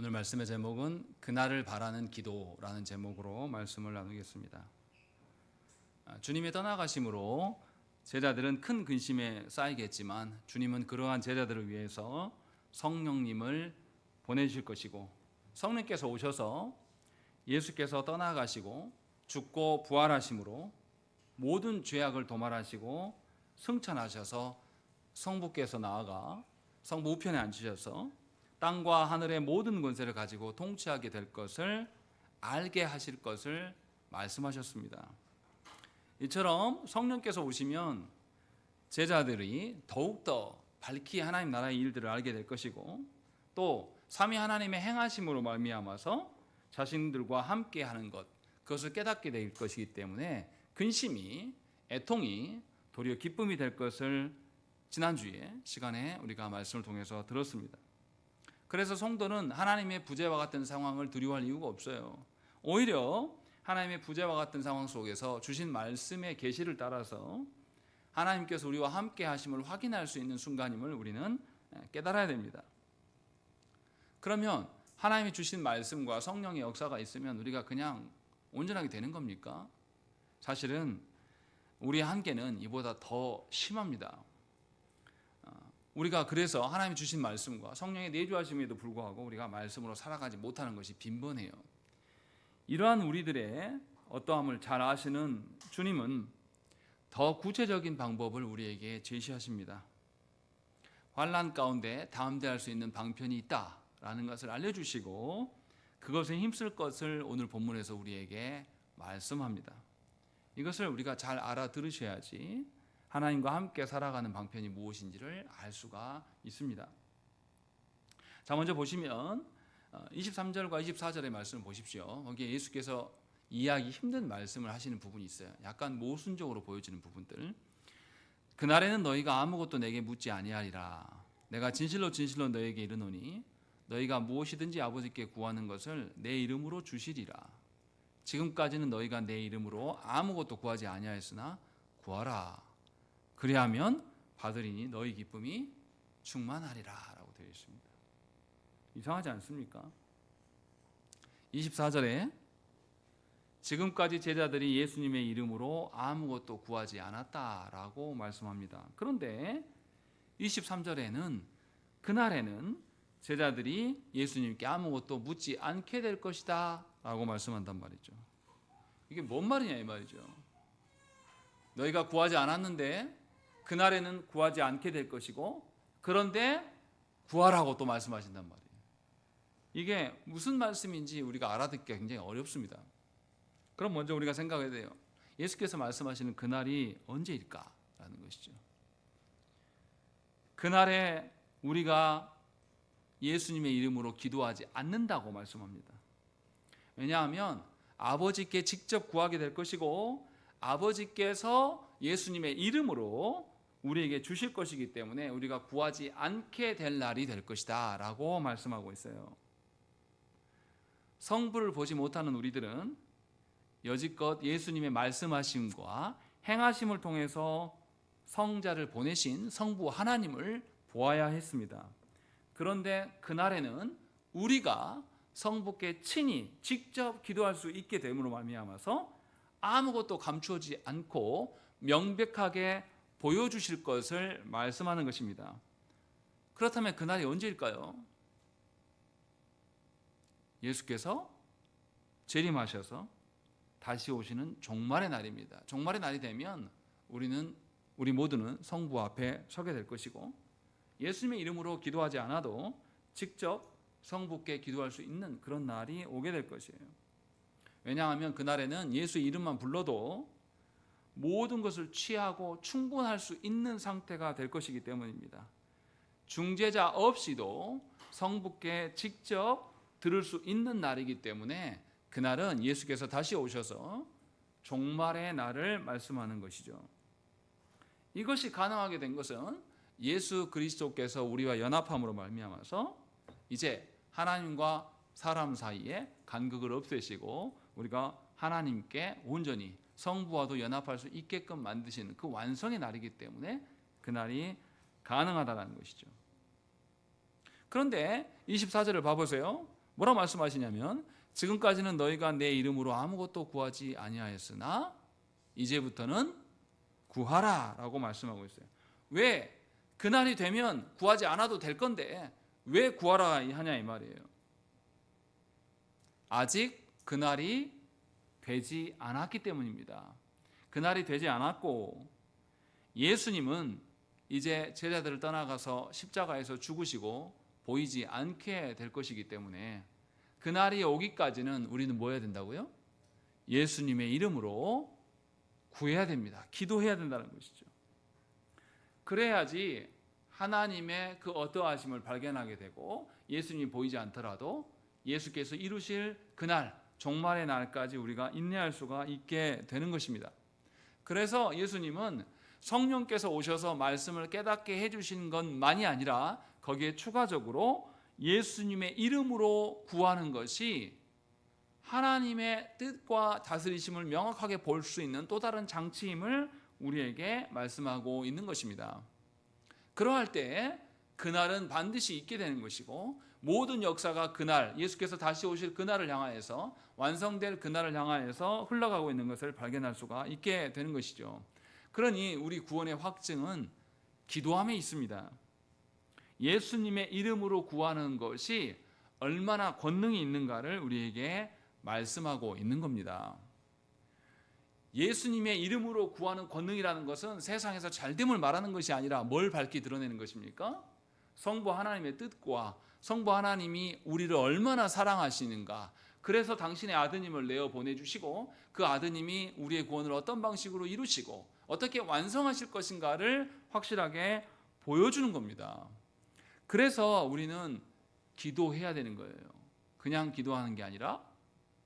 오늘 말씀의 제목은 그날을 바라는 기도라는 제목으로 말씀을 나누겠습니다. 주님의 떠나가심으로 제자들은 큰 근심에 쌓이겠지만 주님은 그러한 제자들을 위해서 성령님을 보내주실 것이고, 성령께서 오셔서 예수께서 떠나가시고 죽고 부활하심으로 모든 죄악을 도말하시고 승천하셔서 성부께서 나아가 성부 우편에 앉으셔서 땅과 하늘의 모든 권세를 가지고 통치하게 될 것을 알게 하실 것을 말씀하셨습니다. 이처럼 성령께서 오시면 제자들이 더욱더 밝히 하나님 나라의 일들을 알게 될 것이고, 또 삼위 하나님의 행하심으로 말미암아서 자신들과 함께 하는 것, 그것을 깨닫게 될 것이기 때문에 근심이, 애통이 도리어 기쁨이 될 것을 지난주에 시간에 우리가 말씀을 통해서 들었습니다. 그래서 성도는 하나님의 부재와 같은 상황을 두려워할 이유가 없어요. 오히려 하나님의 부재와 같은 상황 속에서 주신 말씀의 계시를 따라서 하나님께서 우리와 함께 하심을 확인할 수 있는 순간임을 우리는 깨달아야 됩니다. 그러면 하나님이 주신 말씀과 성령의 역사가 있으면 우리가 그냥 온전하게 되는 겁니까? 사실은 우리의 한계는 이보다 더 심합니다. 우리가 그래서 하나님이 주신 말씀과 성령의 내주하심에도 불구하고 우리가 말씀으로 살아가지 못하는 것이 빈번해요. 이러한 우리들의 어떠함을 잘 아시는 주님은 더 구체적인 방법을 우리에게 제시하십니다. 환난 가운데 담대할 수 있는 방편이 있다라는 것을 알려주시고 그것에 힘쓸 것을 오늘 본문에서 우리에게 말씀합니다. 이것을 우리가 잘 알아들으셔야지 하나님과 함께 살아가는 방편이 무엇인지를 알 수가 있습니다. 자, 먼저 보시면 23절과 24절의 말씀을 보십시오. 거기에 예수께서 이해하기 힘든 말씀을 하시는 부분이 있어요. 약간 모순적으로 보여지는 부분들. 그날에는 너희가 아무것도 내게 묻지 아니하리라. 내가 진실로 진실로 너희에게 이르노니 너희가 무엇이든지 아버지께 구하는 것을 내 이름으로 주시리라. 지금까지는 너희가 내 이름으로 아무것도 구하지 아니하였으나 구하라. 그리하면 받으리니 너희 기쁨이 충만하리라 라고 되어 있습니다. 이상하지 않습니까? 24절에 지금까지 제자들이 예수님의 이름으로 아무것도 구하지 않았다라고 말씀합니다. 그런데 23절에는 그날에는 제자들이 예수님께 아무것도 묻지 않게 될 것이다 라고 말씀한단 말이죠. 이게 뭔 말이냐 이 말이죠. 너희가 구하지 않았는데 그날에는 구하지 않게 될 것이고, 그런데 구하라고 또 말씀하신단 말이에요. 이게 무슨 말씀인지 우리가 알아듣기가 굉장히 어렵습니다. 그럼 먼저 우리가 생각해야 돼요. 예수께서 말씀하시는 그날이 언제일까라는 것이죠. 그날에 우리가 예수님의 이름으로 기도하지 않는다고 말씀합니다. 왜냐하면 아버지께 직접 구하게 될 것이고 아버지께서 예수님의 이름으로 우리에게 주실 것이기 때문에 우리가 구하지 않게 될 날이 될 것이다 라고 말씀하고 있어요. 성부를 보지 못하는 우리들은 여지껏 예수님의 말씀하심과 행하심을 통해서 성자를 보내신 성부 하나님을 보아야 했습니다. 그런데 그날에는 우리가 성부께 친히 직접 기도할 수 있게 됨으로 말미암아서 아무것도 감추어지지 않고 명백하게 보여주실 것을 말씀하는 것입니다. 그렇다면 그날이 언제일까요? 예수께서 재림하셔서 다시 오시는 종말의 날입니다. 종말의 날이 되면 우리 모두는 성부 앞에 서게 될 것이고 예수님의 이름으로 기도하지 않아도 직접 성부께 기도할 수 있는 그런 날이 오게 될 것이에요. 왜냐하면 그날에는 예수 이름만 불러도 모든 것을 취하고 충분할 수 있는 상태가 될 것이기 때문입니다. 중재자 없이도 성부께 직접 들을 수 있는 날이기 때문에 그날은 예수께서 다시 오셔서 종말의 날을 말씀하는 것이죠. 이것이 가능하게 된 것은 예수 그리스도께서 우리와 연합함으로 말미암아서 이제 하나님과 사람 사이에 간극을 없애시고 우리가 하나님께 온전히 성부와도 연합할 수 있게끔 만드시는 그 완성의 날이기 때문에 그날이 가능하다는 것이죠. 그런데 24절을 봐보세요. 뭐라고 말씀하시냐면 지금까지는 너희가 내 이름으로 아무것도 구하지 아니하였으나 이제부터는 구하라 라고 말씀하고 있어요. 왜? 그날이 되면 구하지 않아도 될 건데 왜 구하라 하냐 이 말이에요. 아직 그날이 되지 않았기 때문입니다. 그날이 되지 않았고 예수님은 이제 제자들을 떠나가서 십자가에서 죽으시고 보이지 않게 될 것이기 때문에 그날이 오기까지는 우리는 뭐 해야 된다고요? 예수님의 이름으로 구해야 됩니다. 기도해야 된다는 것이죠. 그래야지 하나님의 그 어떠하심을 발견하게 되고 예수님이 보이지 않더라도 예수께서 이루실 그날 종말의 날까지 우리가 인내할 수가 있게 되는 것입니다. 그래서 예수님은 성령께서 오셔서 말씀을 깨닫게 해주신 것만이 아니라 거기에 추가적으로 예수님의 이름으로 구하는 것이 하나님의 뜻과 다스리심을 명확하게 볼 수 있는 또 다른 장치임을 우리에게 말씀하고 있는 것입니다. 그러할 때 그날은 반드시 있게 되는 것이고 모든 역사가 그날 예수께서 다시 오실 그날을 향하여서 완성될 그날을 향하여서 흘러가고 있는 것을 발견할 수가 있게 되는 것이죠. 그러니 우리 구원의 확증은 기도함에 있습니다. 예수님의 이름으로 구하는 것이 얼마나 권능이 있는가를 우리에게 말씀하고 있는 겁니다. 예수님의 이름으로 구하는 권능이라는 것은 세상에서 잘됨을 말하는 것이 아니라 뭘 밝히 드러내는 것입니까? 성부 하나님의 뜻과 성부 하나님이 우리를 얼마나 사랑하시는가, 그래서 당신의 아드님을 내어 보내주시고 그 아드님이 우리의 구원을 어떤 방식으로 이루시고 어떻게 완성하실 것인가를 확실하게 보여주는 겁니다. 그래서 우리는 기도해야 되는 거예요. 그냥 기도하는 게 아니라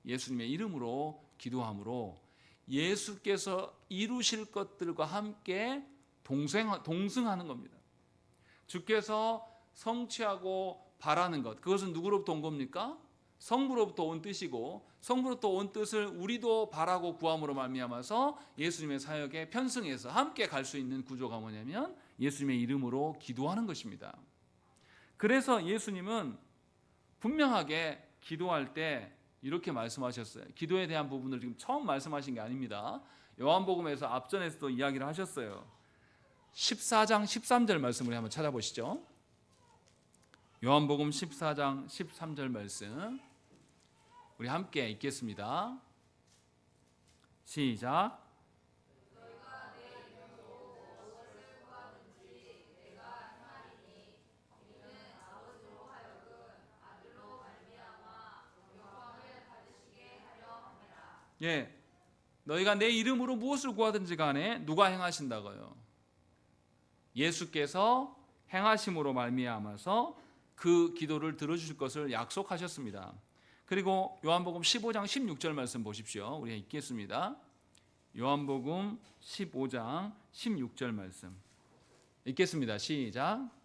예수님의 이름으로 기도함으로 예수께서 이루실 것들과 함께 동승하는 겁니다. 주께서 성취하고 바라는 것, 그것은 누구로부터 온 겁니까? 성부로부터 온 뜻이고 성부로부터 온 뜻을 우리도 바라고 구함으로 말미암아서 예수님의 사역에 편승해서 함께 갈 수 있는 구조가 뭐냐면 예수님의 이름으로 기도하는 것입니다. 그래서 예수님은 분명하게 기도할 때 이렇게 말씀하셨어요. 기도에 대한 부분을 지금 처음 말씀하신 게 아닙니다. 요한복음에서 앞전에서도 이야기를 하셨어요. 14장 13절 말씀을 한번 찾아보시죠. 요한복음 14장 13절 말씀 우리 함께 읽겠습니다. 시작. 예, 너희가 내 이름으로 무엇을 구하든지 간에 누가 행하신다고요? 예수께서 행하심으로 말미암아서 그 기도를 들어주실 것을 약속하셨습니다. 그리고 요한복음 15장 16절 말씀 보십시오. 우리가 읽겠습니다. 요한복음 15장 16절 말씀 읽겠습니다. 시작.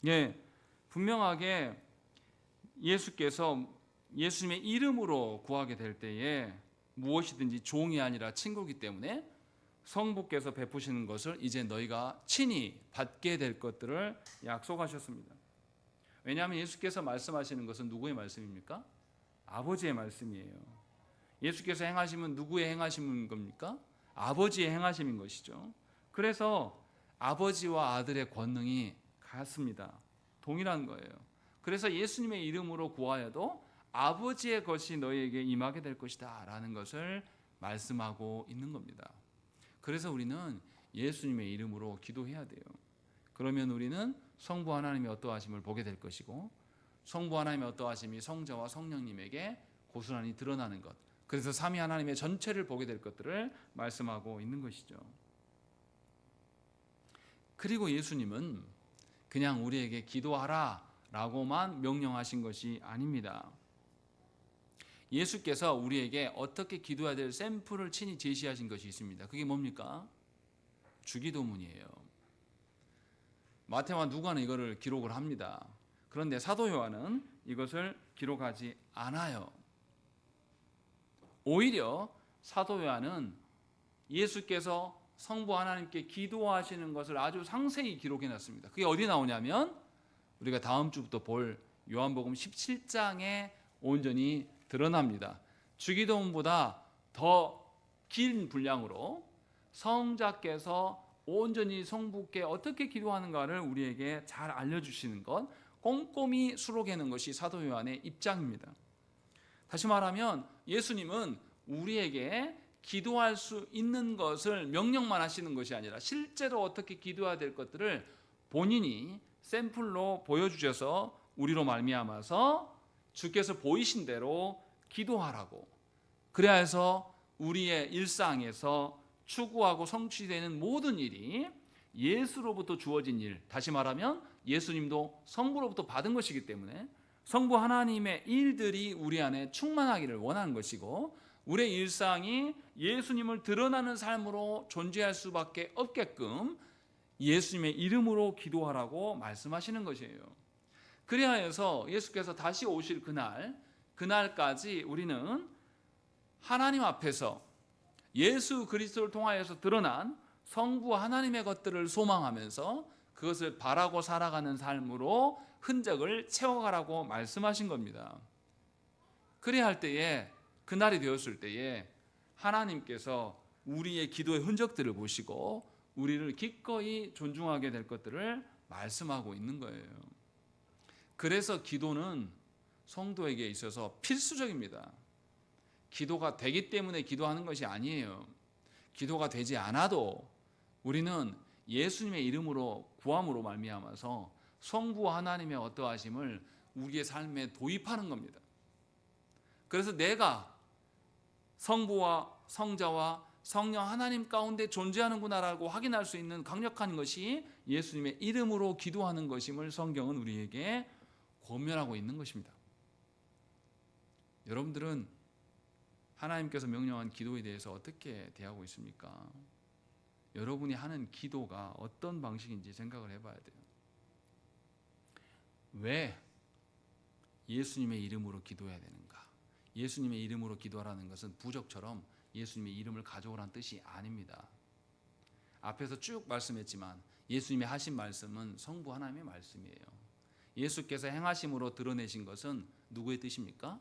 예, 분명하게 예수께서 예수님의 이름으로 구하게 될 때에 무엇이든지 종이 아니라 친구이기 때문에 성부께서 베푸시는 것을 이제 너희가 친히 받게 될 것들을 약속하셨습니다. 왜냐하면 예수께서 말씀하시는 것은 누구의 말씀입니까? 아버지의 말씀이에요. 예수께서 행하심은 누구의 행하심인 겁니까? 아버지의 행하심인 것이죠. 그래서 아버지와 아들의 권능이 같습니다. 동일한 거예요. 그래서 예수님의 이름으로 구하여도 아버지의 것이 너희에게 임하게 될 것이다 라는 것을 말씀하고 있는 겁니다. 그래서 우리는 예수님의 이름으로 기도해야 돼요. 그러면 우리는 성부 하나님의 어떠하심을 보게 될 것이고 성부 하나님의 어떠하심이 성자와 성령님에게 고스란히 드러나는 것, 그래서 삼위 하나님의 전체를 보게 될 것들을 말씀하고 있는 것이죠. 그리고 예수님은 그냥 우리에게 기도하라 라고만 명령하신 것이 아닙니다. 예수께서 우리에게 어떻게 기도해야 될 샘플을 친히 제시하신 것이 있습니다. 그게 뭡니까? 주기도문이에요. 마태와 누가는 이거를 기록을 합니다. 그런데 사도 요한은 이것을 기록하지 않아요. 오히려 사도 요한은 예수께서 성부 하나님께 기도하시는 것을 아주 상세히 기록해 놨습니다. 그게 어디 나오냐면 우리가 다음 주부터 볼 요한복음 17장에 온전히 드러납니다. 주기도문보다 더 긴 분량으로 성자께서 온전히 성부께 어떻게 기도하는가를 우리에게 잘 알려주시는 것, 꼼꼼히 수록해 놓은 것이 사도 요한의 입장입니다. 다시 말하면 예수님은 우리에게 기도할 수 있는 것을 명령만 하시는 것이 아니라 실제로 어떻게 기도해야 될 것들을 본인이 샘플로 보여주셔서 우리로 말미암아서 주께서 보이신 대로 기도하라고, 그래야 해서 우리의 일상에서 추구하고 성취되는 모든 일이 예수로부터 주어진 일, 다시 말하면 예수님도 성부로부터 받은 것이기 때문에 성부 하나님의 일들이 우리 안에 충만하기를 원하는 것이고, 우리의 일상이 예수님을 드러나는 삶으로 존재할 수밖에 없게끔 예수님의 이름으로 기도하라고 말씀하시는 것이에요. 그래야 해서 예수께서 다시 오실 그날까지 우리는 하나님 앞에서 예수 그리스도를 통하여서 드러난 성부 하나님의 것들을 소망하면서 그것을 바라고 살아가는 삶으로 흔적을 채워가라고 말씀하신 겁니다. 그래야 할 때에, 그날이 되었을 때에 하나님께서 우리의 기도의 흔적들을 보시고 우리를 기꺼이 존중하게 될 것들을 말씀하고 있는 거예요. 그래서 기도는 성도에게 있어서 필수적입니다. 기도가 되기 때문에 기도하는 것이 아니에요. 기도가 되지 않아도 우리는 예수님의 이름으로 구함으로 말미암아서 성부 하나님의 어떠하심을 우리의 삶에 도입하는 겁니다. 그래서 내가 성부와 성자와 성령 하나님 가운데 존재하는구나라고 확인할 수 있는 강력한 것이 예수님의 이름으로 기도하는 것임을 성경은 우리에게 권면하고 있는 것입니다. 여러분들은 하나님께서 명령한 기도에 대해서 어떻게 대하고 있습니까? 여러분이 하는 기도가 어떤 방식인지 생각을 해봐야 돼요. 왜 예수님의 이름으로 기도해야 되는가? 예수님의 이름으로 기도하라는 것은 부적처럼 예수님의 이름을 가져오라는 뜻이 아닙니다. 앞에서 쭉 말씀했지만 예수님이 하신 말씀은 성부 하나님의 말씀이에요. 예수께서 행하심으로 드러내신 것은 누구의 뜻입니까?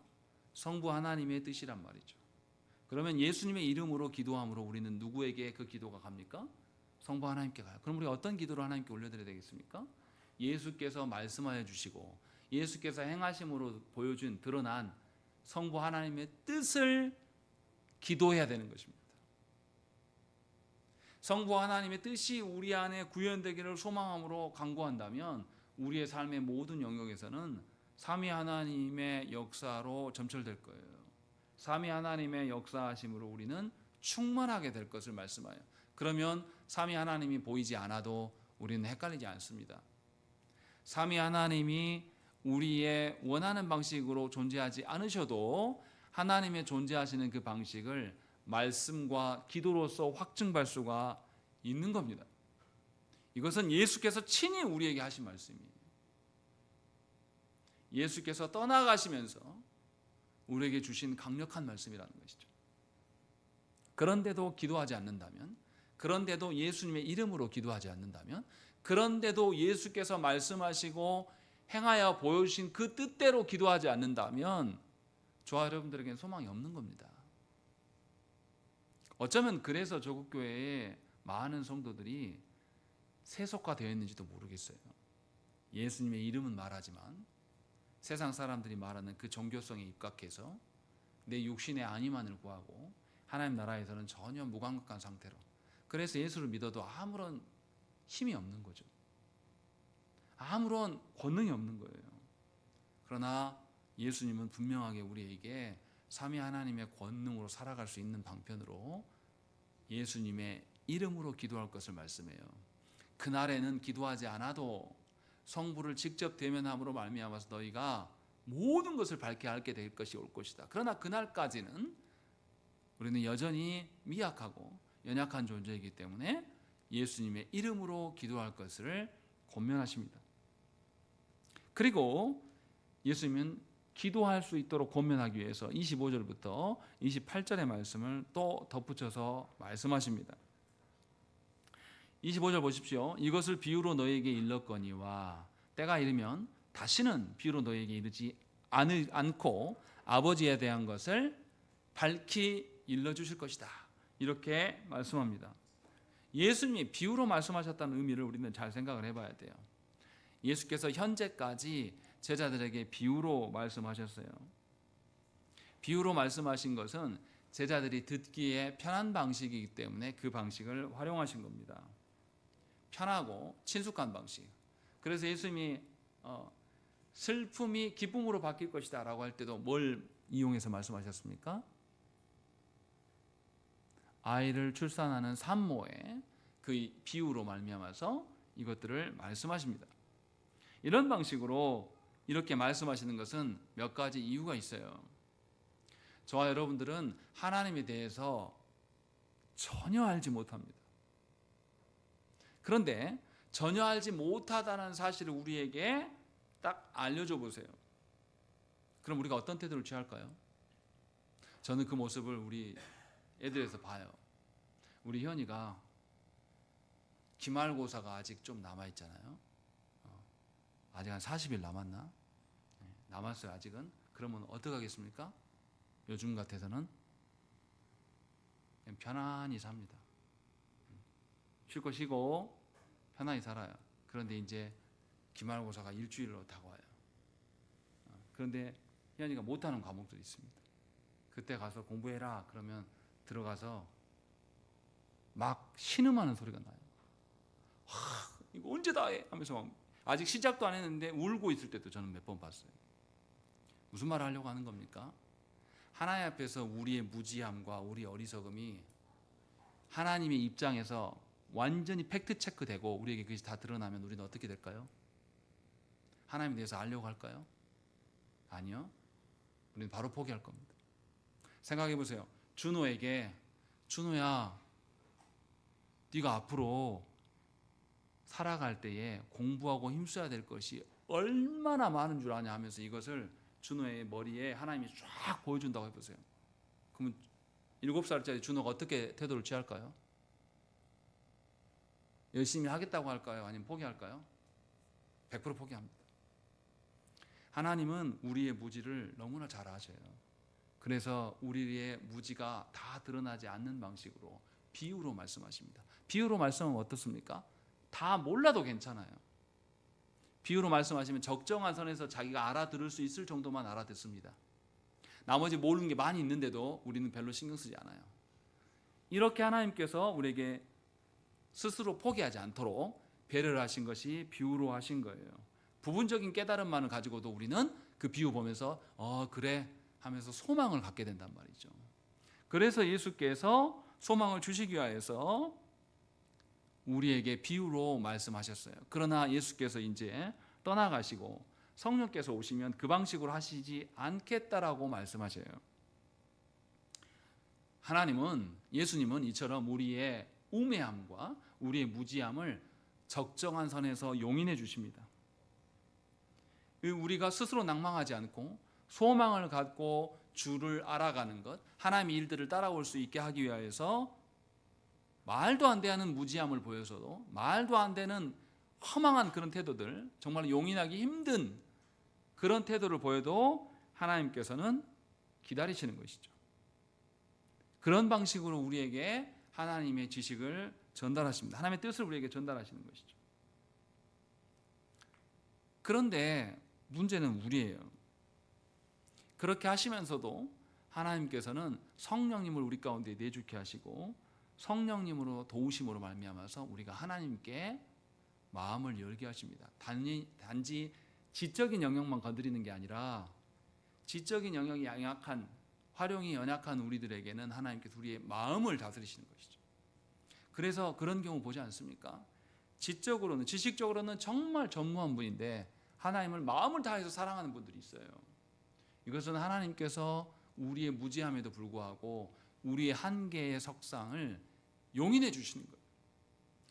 성부 하나님의 뜻이란 말이죠. 그러면 예수님의 이름으로 기도함으로 우리는 누구에게 그 기도가 갑니까? 성부 하나님께 가요. 그럼 우리 어떤 기도를 하나님께 올려드려야 되겠습니까? 예수께서 말씀하여 주시고 예수께서 행하심으로 보여준 드러난 성부 하나님의 뜻을 기도해야 되는 것입니다. 성부 하나님의 뜻이 우리 안에 구현되기를 소망함으로 간구한다면 우리의 삶의 모든 영역에서는 삼위 하나님의 역사로 점철될 거예요. 삼위 하나님의 역사하심으로 우리는 충만하게 될 것을 말씀하여, 그러면 삼위 하나님이 보이지 않아도 우리는 헷갈리지 않습니다. 삼위 하나님이 우리의 원하는 방식으로 존재하지 않으셔도 하나님의 존재하시는 그 방식을 말씀과 기도로서 확증할 수가 있는 겁니다. 이것은 예수께서 친히 우리에게 하신 말씀이에요. 예수께서 떠나가시면서 우리에게 주신 강력한 말씀이라는 것이죠. 그런데도 기도하지 않는다면, 그런데도 예수님의 이름으로 기도하지 않는다면, 그런데도 예수께서 말씀하시고 행하여 보여주신 그 뜻대로 기도하지 않는다면 저와 여러분들에게는 소망이 없는 겁니다. 어쩌면 그래서 조국교회에 많은 성도들이 세속화되어 있는지도 모르겠어요. 예수님의 이름은 말하지만 세상 사람들이 말하는 그 종교성에 입각해서 내 육신의 안위만을 구하고 하나님 나라에서는 전혀 무감각한 상태로, 그래서 예수를 믿어도 아무런 힘이 없는 거죠. 아무런 권능이 없는 거예요. 그러나 예수님은 분명하게 우리에게 삼위 하나님의 권능으로 살아갈 수 있는 방편으로 예수님의 이름으로 기도할 것을 말씀해요. 그날에는 기도하지 않아도 성부를 직접 대면함으로 말미암아서 너희가 모든 것을 밝게 알게 될 것이 올 것이다. 그러나 그날까지는 우리는 여전히 미약하고 연약한 존재이기 때문에 예수님의 이름으로 기도할 것을 권면하십니다. 그리고 예수님은 기도할 수 있도록 권면하기 위해서 25절부터 28절의 말씀을 또 덧붙여서 말씀하십니다. 25절 보십시오. 이것을 비유로 너희에게 일렀거니와 때가 이르면 다시는 비유로 너희에게 이르지 않고 아버지에 대한 것을 밝히 일러주실 것이다. 이렇게 말씀합니다. 예수님이 비유로 말씀하셨다는 의미를 우리는 잘 생각을 해봐야 돼요. 예수께서 현재까지 제자들에게 비유로 말씀하셨어요. 비유로 말씀하신 것은 제자들이 듣기에 편한 방식이기 때문에 그 방식을 활용하신 겁니다. 편하고 친숙한 방식. 그래서 예수님이 슬픔이 기쁨으로 바뀔 것이다 라고 할 때도 뭘 이용해서 말씀하셨습니까? 아이를 출산하는 산모의 그 비유로 말미암아서 이것들을 말씀하십니다. 이런 방식으로 이렇게 말씀하시는 것은 몇 가지 이유가 있어요. 저와 여러분들은 하나님에 대해서 전혀 알지 못합니다. 그런데 전혀 알지 못하다는 사실을 우리에게 딱 알려줘 보세요. 그럼 우리가 어떤 태도를 취할까요? 저는 그 모습을 우리 애들에서 봐요. 우리 현이가 기말고사가 아직 좀 남아있잖아요. 아직 한 40일 남았나? 남았어요 아직은. 그러면 어떻게 하겠습니까? 요즘 같아서는 그냥 편안히 삽니다. 쉴 거 쉬고 편안히 살아요. 그런데 이제 기말고사가 일주일로 다가와요. 그런데 희연이가 못하는 과목들이 있습니다. 그때 가서 공부해라 그러면 들어가서 막 신음하는 소리가 나요. 이거 언제 다 해? 하면서 막 아직 시작도 안 했는데 울고 있을 때도 저는 몇 번 봤어요. 무슨 말을 하려고 하는 겁니까? 하나님 앞에서 우리의 무지함과 우리의 어리석음이 하나님의 입장에서 완전히 팩트 체크되고 우리에게 그것이 다 드러나면 우리는 어떻게 될까요? 하나님에 대해서 알려고 할까요? 아니요. 우리는 바로 포기할 겁니다. 생각해 보세요. 준호에게 준호야 네가 앞으로 살아갈 때에 공부하고 힘써야 될 것이 얼마나 많은 줄 아냐 하면서 이것을 준호의 머리에 하나님이 쫙 보여준다고 해보세요. 그러면 7살짜리 준호가 어떻게 태도를 취할까요? 열심히 하겠다고 할까요? 아니면 포기할까요? 100% 포기합니다. 하나님은 우리의 무지를 너무나 잘 아셔요. 그래서 우리의 무지가 다 드러나지 않는 방식으로 비유로 말씀하십니다. 비유로 말씀하면 어떻습니까? 다 몰라도 괜찮아요. 비유로 말씀하시면 적정한 선에서 자기가 알아들을 수 있을 정도만 알아듣습니다. 나머지 모르는 게 많이 있는데도 우리는 별로 신경 쓰지 않아요. 이렇게 하나님께서 우리에게 스스로 포기하지 않도록 배려를 하신 것이 비유로 하신 거예요. 부분적인 깨달음만을 가지고도 우리는 그 비유 보면서 그래 하면서 소망을 갖게 된단 말이죠. 그래서 예수께서 소망을 주시기 위해서 우리에게 비유로 말씀하셨어요. 그러나 예수께서 이제 떠나가시고 성령께서 오시면 그 방식으로 하시지 않겠다라고 말씀하셔요. 하나님은, 예수님은 이처럼 우리의 우매함과 우리의 무지함을 적정한 선에서 용인해 주십니다. 우리가 스스로 낭망하지 않고 소망을 갖고 주를 알아가는 것, 하나님의 일들을 따라올 수 있게 하기 위해서 말도 안 되는 무지함을 보여서도, 말도 안 되는 허망한 그런 태도들, 정말 용인하기 힘든 그런 태도를 보여도 하나님께서는 기다리시는 것이죠. 그런 방식으로 우리에게 하나님의 지식을 전달하십니다. 하나님의 뜻을 우리에게 전달하시는 것이죠. 그런데 문제는 우리예요. 그렇게 하시면서도 하나님께서는 성령님을 우리 가운데 내주게 하시고 성령님으로 도우심으로 말미암아서 우리가 하나님께 마음을 열게 하십니다. 단지 지적인 영역만 건드리는 게 아니라 지적인 영역이 연약한, 활용이 연약한 우리들에게는 하나님께서 우리의 마음을 다스리시는 것이죠. 그래서 그런 경우 보지 않습니까? 지적으로는, 지식적으로는 정말 전무한 분인데 하나님을 마음을 다해서 사랑하는 분들이 있어요. 이것은 하나님께서 우리의 무지함에도 불구하고 우리의 한계의 석상을 용인해 주시는 거예요.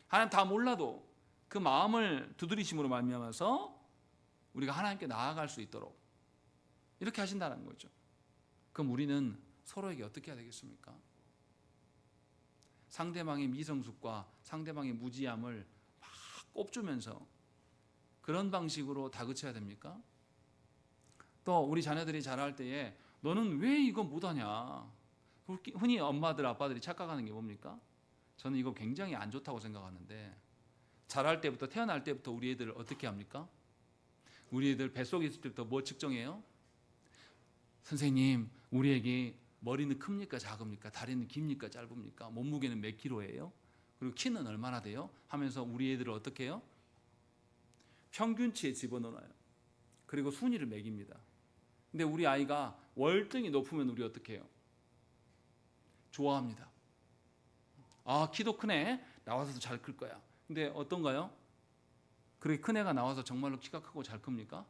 하나님 다 몰라도 그 마음을 두드리심으로 말미암아서 우리가 하나님께 나아갈 수 있도록 이렇게 하신다는 거죠. 그럼 우리는 서로에게 어떻게 해야 되겠습니까? 상대방의 미성숙과 상대방의 무지함을 막 꼽주면서 그런 방식으로 다그쳐야 됩니까? 또 우리 자녀들이 자랄 때에 너는 왜 이거 못하냐? 흔히 엄마들 아빠들이 착각하는 게 뭡니까? 저는 이거 굉장히 안 좋다고 생각하는데, 자랄 때부터, 태어날 때부터 우리 애들을 어떻게 합니까? 우리 애들 뱃속에 있을 때부터 뭐 측정해요? 선생님, 우리 애기 머리는 큽니까 작습니까? 다리는 깁니까 짧습니까? 몸무게는 몇 킬로예요? 그리고 키는 얼마나 돼요? 하면서 우리 애들을 어떻게 해요? 평균치에 집어넣어요. 그리고 순위를 매깁니다. 근데 우리 아이가 월등히 높으면 우리 어떻게 해요? 좋아합니다. 아, 키도 크네. 나와서도 잘 클 거야. 근데 어떤가요? 그렇게 큰 애가 나와서 정말로 키가 크고 잘 큽니까?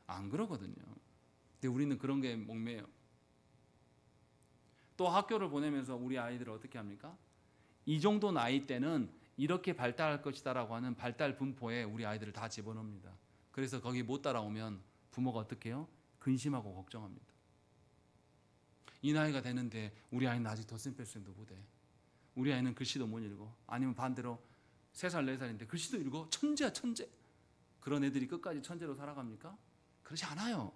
안 그러거든요. 근데 우리는 그런 게 목매요. 또 학교를 보내면서 우리 아이들을 어떻게 합니까? 이 정도 나이 때는 이렇게 발달할 것이다라고 하는 발달 분포에 우리 아이들을 다 집어넣습니다. 그래서 거기 못 따라오면 부모가 어떻게 해요? 근심하고 걱정합니다. 이 나이가 되는데 우리 아이는 아직 덧셈뺄셈도 못해. 우리 아이는 글씨도 못 읽어. 아니면 반대로 3살, 4살인데 글씨도 읽어. 천재야 천재. 그런 애들이 끝까지 천재로 살아갑니까? 그렇지 않아요.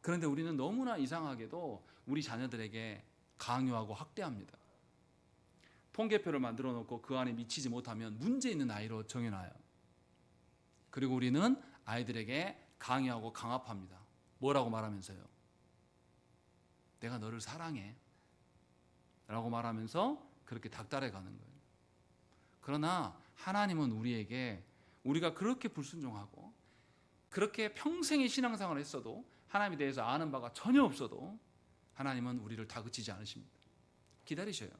그런데 우리는 너무나 이상하게도 우리 자녀들에게 강요하고 학대합니다. 통계표를 만들어 놓고 그 안에 미치지 못하면 문제 있는 아이로 정해놔요. 그리고 우리는 아이들에게 강요하고 강압합니다. 뭐라고 말하면서요? 내가 너를 사랑해 라고 말하면서 그렇게 닥달해 가는 거예요. 그러나 하나님은 우리에게, 우리가 그렇게 불순종하고 그렇게 평생의 신앙생활을 했어도 하나님에 대해서 아는 바가 전혀 없어도 하나님은 우리를 다그치지 않으십니다. 기다리셔요.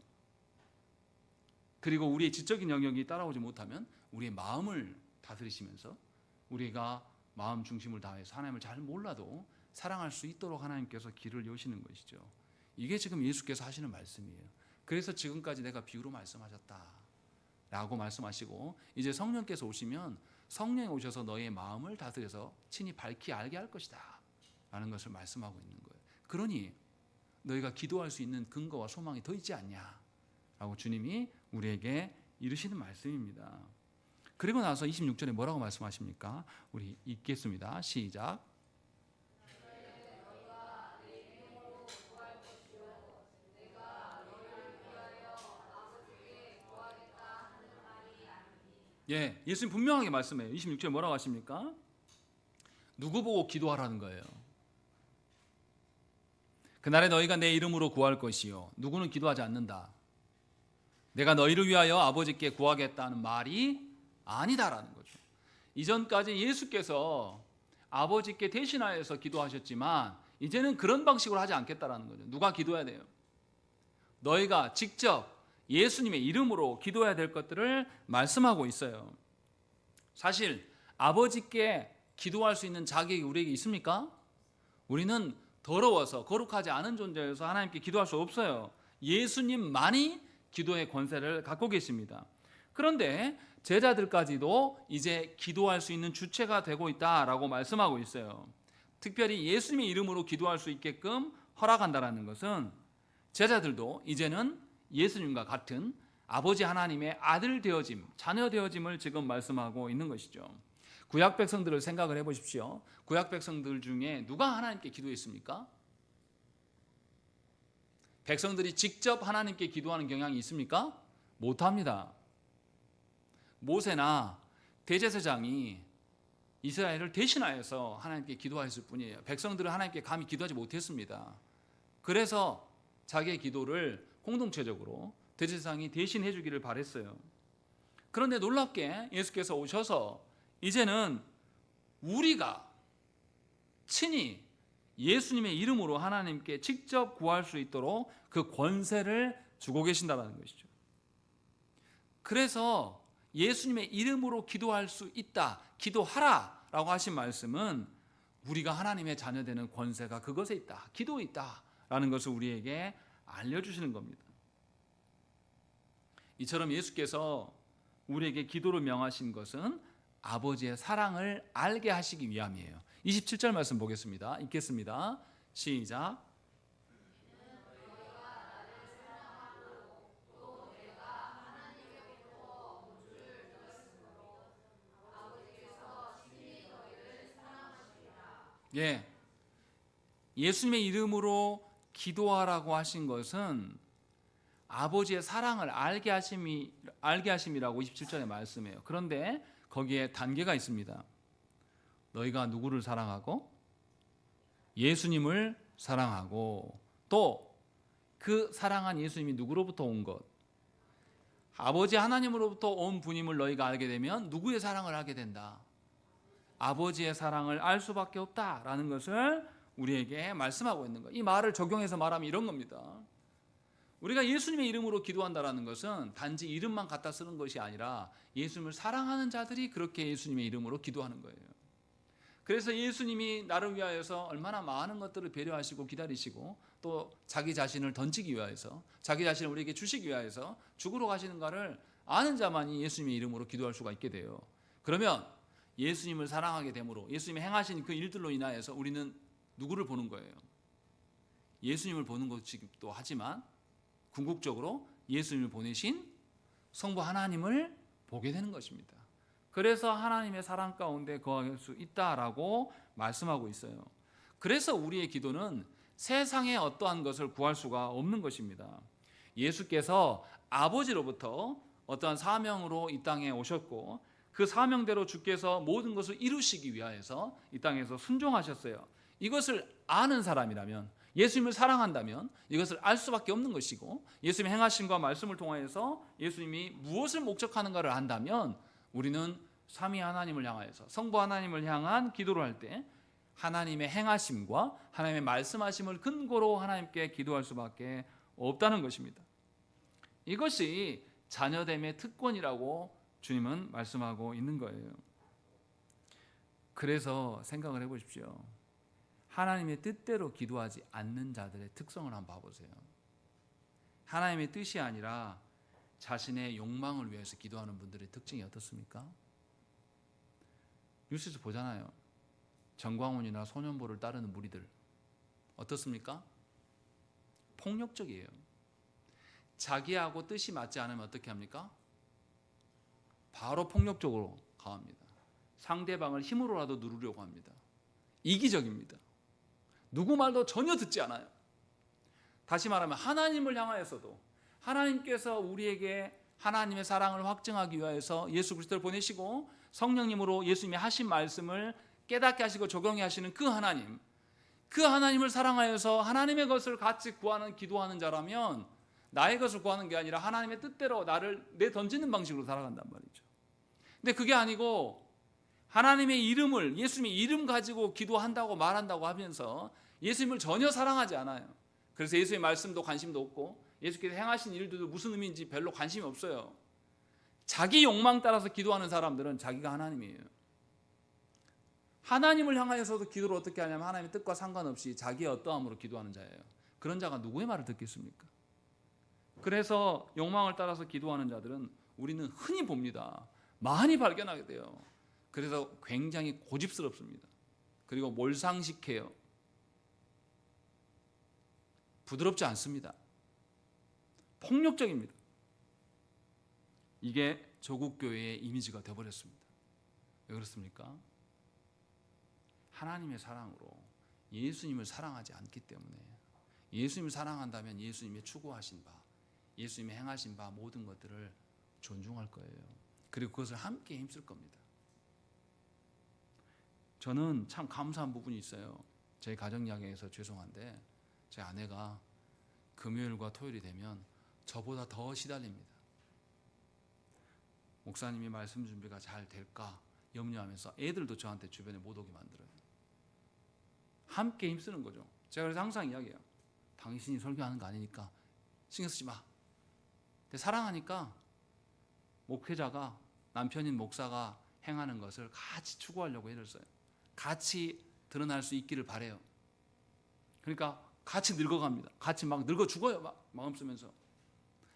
그리고 우리의 지적인 영역이 따라오지 못하면 우리의 마음을 다스리시면서 우리가 마음 중심을 다해서 하나님을 잘 몰라도 사랑할 수 있도록 하나님께서 길을 여시는 것이죠. 이게 지금 예수께서 하시는 말씀이에요. 그래서 지금까지 내가 비유로 말씀하셨다 라고 말씀하시고, 이제 성령께서 오시면 성령이 오셔서 너의 마음을 다스려서 친히 밝히 알게 할 것이다 라는 것을 말씀하고 있는 거예요. 그러니 너희가 기도할 수 있는 근거와 소망이 더 있지 않냐 라고 주님이 우리에게 이르시는 말씀입니다. 그리고 나서 26절에 뭐라고 말씀하십니까? 우리 읽겠습니다. 시작. 예, 예수님 분명하게 말씀해요. 26절에 뭐라고 하십니까? 누구 보고 기도하라는 거예요? 그날에 너희가 내 이름으로 구할 것이요, 누구는 기도하지 않는다. 내가 너희를 위하여 아버지께 구하겠다는 말이 아니다라는 거죠. 이전까지 예수께서 아버지께 대신하여서 기도하셨지만 이제는 그런 방식으로 하지 않겠다라는 거죠. 누가 기도해야 돼요? 너희가 직접 예수님의 이름으로 기도해야 될 것들을 말씀하고 있어요. 사실 아버지께 기도할 수 있는 자격이 우리에게 있습니까? 우리는 더러워서 거룩하지 않은 존재여서 하나님께 기도할 수 없어요. 예수님만이 기도의 권세를 갖고 계십니다. 그런데 제자들까지도 이제 기도할 수 있는 주체가 되고 있다라고 말씀하고 있어요. 특별히 예수님의 이름으로 기도할 수 있게끔 허락한다라는 것은 제자들도 이제는 예수님과 같은 아버지 하나님의 아들 되어짐, 자녀 되어짐을 지금 말씀하고 있는 것이죠. 구약 백성들을 생각을 해보십시오. 구약 백성들 중에 누가 하나님께 기도했습니까? 백성들이 직접 하나님께 기도하는 경향이 있습니까? 못합니다. 모세나 대제사장이 이스라엘을 대신하여서 하나님께 기도하였을 뿐이에요. 백성들은 하나님께 감히 기도하지 못했습니다. 그래서 자기의 기도를 공동체적으로 대제사장이 대신해 주기를 바랬어요. 그런데 놀랍게 예수께서 오셔서 이제는 우리가 친히 예수님의 이름으로 하나님께 직접 구할 수 있도록 그 권세를 주고 계신다는 것이죠. 그래서 예수님의 이름으로 기도할 수 있다, 기도하라 라고 하신 말씀은 우리가 하나님의 자녀되는 권세가 그것에 있다, 기도에 있다 라는 것을 우리에게 알려주시는 겁니다. 이처럼 예수께서 우리에게 기도를 명하신 것은 아버지의 사랑을 알게 하시기 위함이에요. 27절 말씀 보겠습니다. 읽겠습니다. 시작. 예, 예수님의 이름으로 기도하라고 하신 것은 아버지의 사랑을 알게 하심이라고 27절에 말씀해요. 그런데 거기에 단계가 있습니다. 너희가 누구를 사랑하고 예수님을 사랑하고 또 그 사랑한 예수님이 누구로부터 온 것, 아버지 하나님으로부터 온 분임을 너희가 알게 되면 누구의 사랑을 하게 된다. 아버지의 사랑을 알 수밖에 없다라는 것을 우리에게 말씀하고 있는 거예요. 이 말을 적용해서 말하면 이런 겁니다. 우리가 예수님의 이름으로 기도한다는 것은 단지 이름만 갖다 쓰는 것이 아니라 예수님을 사랑하는 자들이 그렇게 예수님의 이름으로 기도하는 거예요. 그래서 예수님이 나를 위하여서 얼마나 많은 것들을 배려하시고 기다리시고 또 자기 자신을 던지기 위하여서 자기 자신을 우리에게 주시기 위하여서 죽으러 가시는가를 아는 자만이 예수님의 이름으로 기도할 수가 있게 돼요. 그러면 예수님을 사랑하게 되므로 예수님이 행하신 그 일들로 인하여서 우리는 누구를 보는 거예요? 예수님을 보는 것이기도 하지만 궁극적으로 예수님을 보내신 성부 하나님을 보게 되는 것입니다. 그래서 하나님의 사랑 가운데 거할 수 있다라고 말씀하고 있어요. 그래서 우리의 기도는 세상의 어떠한 것을 구할 수가 없는 것입니다. 예수께서 아버지로부터 어떠한 사명으로 이 땅에 오셨고 그 사명대로 주께서 모든 것을 이루시기 위하여서 이 땅에서 순종하셨어요. 이것을 아는 사람이라면, 예수님을 사랑한다면 이것을 알 수밖에 없는 것이고, 예수님의 행하심과 말씀을 통하여서 예수님이 무엇을 목적하는가를 안다면 우리는 삼위 하나님을 향하여서 성부 하나님을 향한 기도를 할 때 하나님의 행하심과 하나님의 말씀하심을 근거로 하나님께 기도할 수밖에 없다는 것입니다. 이것이 자녀됨의 특권이라고 주님은 말씀하고 있는 거예요. 그래서 생각을 해보십시오. 하나님의 뜻대로 기도하지 않는 자들의 특성을 한번 봐보세요. 하나님의 뜻이 아니라 자신의 욕망을 위해서 기도하는 분들의 특징이 어떻습니까? 뉴스에서 보잖아요. 정광훈이나 소년보를 따르는 무리들 어떻습니까? 폭력적이에요. 자기하고 뜻이 맞지 않으면 어떻게 합니까? 바로 폭력적으로 가합니다. 상대방을 힘으로라도 누르려고 합니다. 이기적입니다. 누구 말도 전혀 듣지 않아요. 다시 말하면 하나님을 향하여서도 하나님께서 우리에게 하나님의 사랑을 확증하기 위해서 예수 그리스도를 보내시고 성령님으로 예수님이 하신 말씀을 깨닫게 하시고 적용해 하시는 그 하나님을 사랑하여서 하나님의 것을 같이 구하는 기도하는 자라면 나의 것을 구하는 게 아니라 하나님의 뜻대로 나를 내던지는 방식으로 살아간단 말이죠. 근데 그게 아니고 하나님의 이름을, 예수님의 이름 가지고 기도한다고 말한다고 하면서 예수님을 전혀 사랑하지 않아요. 그래서 예수의 말씀도 관심도 없고 예수께서 행하신 일들도 무슨 의미인지 별로 관심이 없어요. 자기 욕망 따라서 기도하는 사람들은 자기가 하나님이에요. 하나님을 향하여서도 기도를 어떻게 하냐면 하나님의 뜻과 상관없이 자기의 어떠함으로 기도하는 자예요. 그런 자가 누구의 말을 듣겠습니까? 그래서 욕망을 따라서 기도하는 자들은 우리는 흔히 봅니다. 많이 발견하게 돼요. 그래서 굉장히 고집스럽습니다. 그리고 몰상식해요. 부드럽지 않습니다. 폭력적입니다. 이게 조국교회의 이미지가 되어버렸습니다. 왜 그렇습니까? 하나님의 사랑으로 예수님을 사랑하지 않기 때문에, 예수님을 사랑한다면 예수님의 추구하신 바, 예수님의 행하신 바 모든 것들을 존중할 거예요. 그리고 그것을 함께 힘쓸 겁니다. 저는 참 감사한 부분이 있어요. 제 가정 이야기에서 죄송한데 제 아내가 금요일과 토요일이 되면 저보다 더 시달립니다. 목사님이 말씀 준비가 잘 될까 염려하면서 애들도 저한테 주변에 못 오게 만들어요. 함께 힘쓰는 거죠. 제가 그래서 항상 이야기해요. 당신이 설교하는 거 아니니까 신경 쓰지 마. 근데 사랑하니까 목회자가, 남편인 목사가 행하는 것을 같이 추구하려고 애를 써요. 같이 드러날 수 있기를 바래요. 그러니까 같이 늙어갑니다. 같이 막 늙어 죽어요. 막 마음 쓰면서.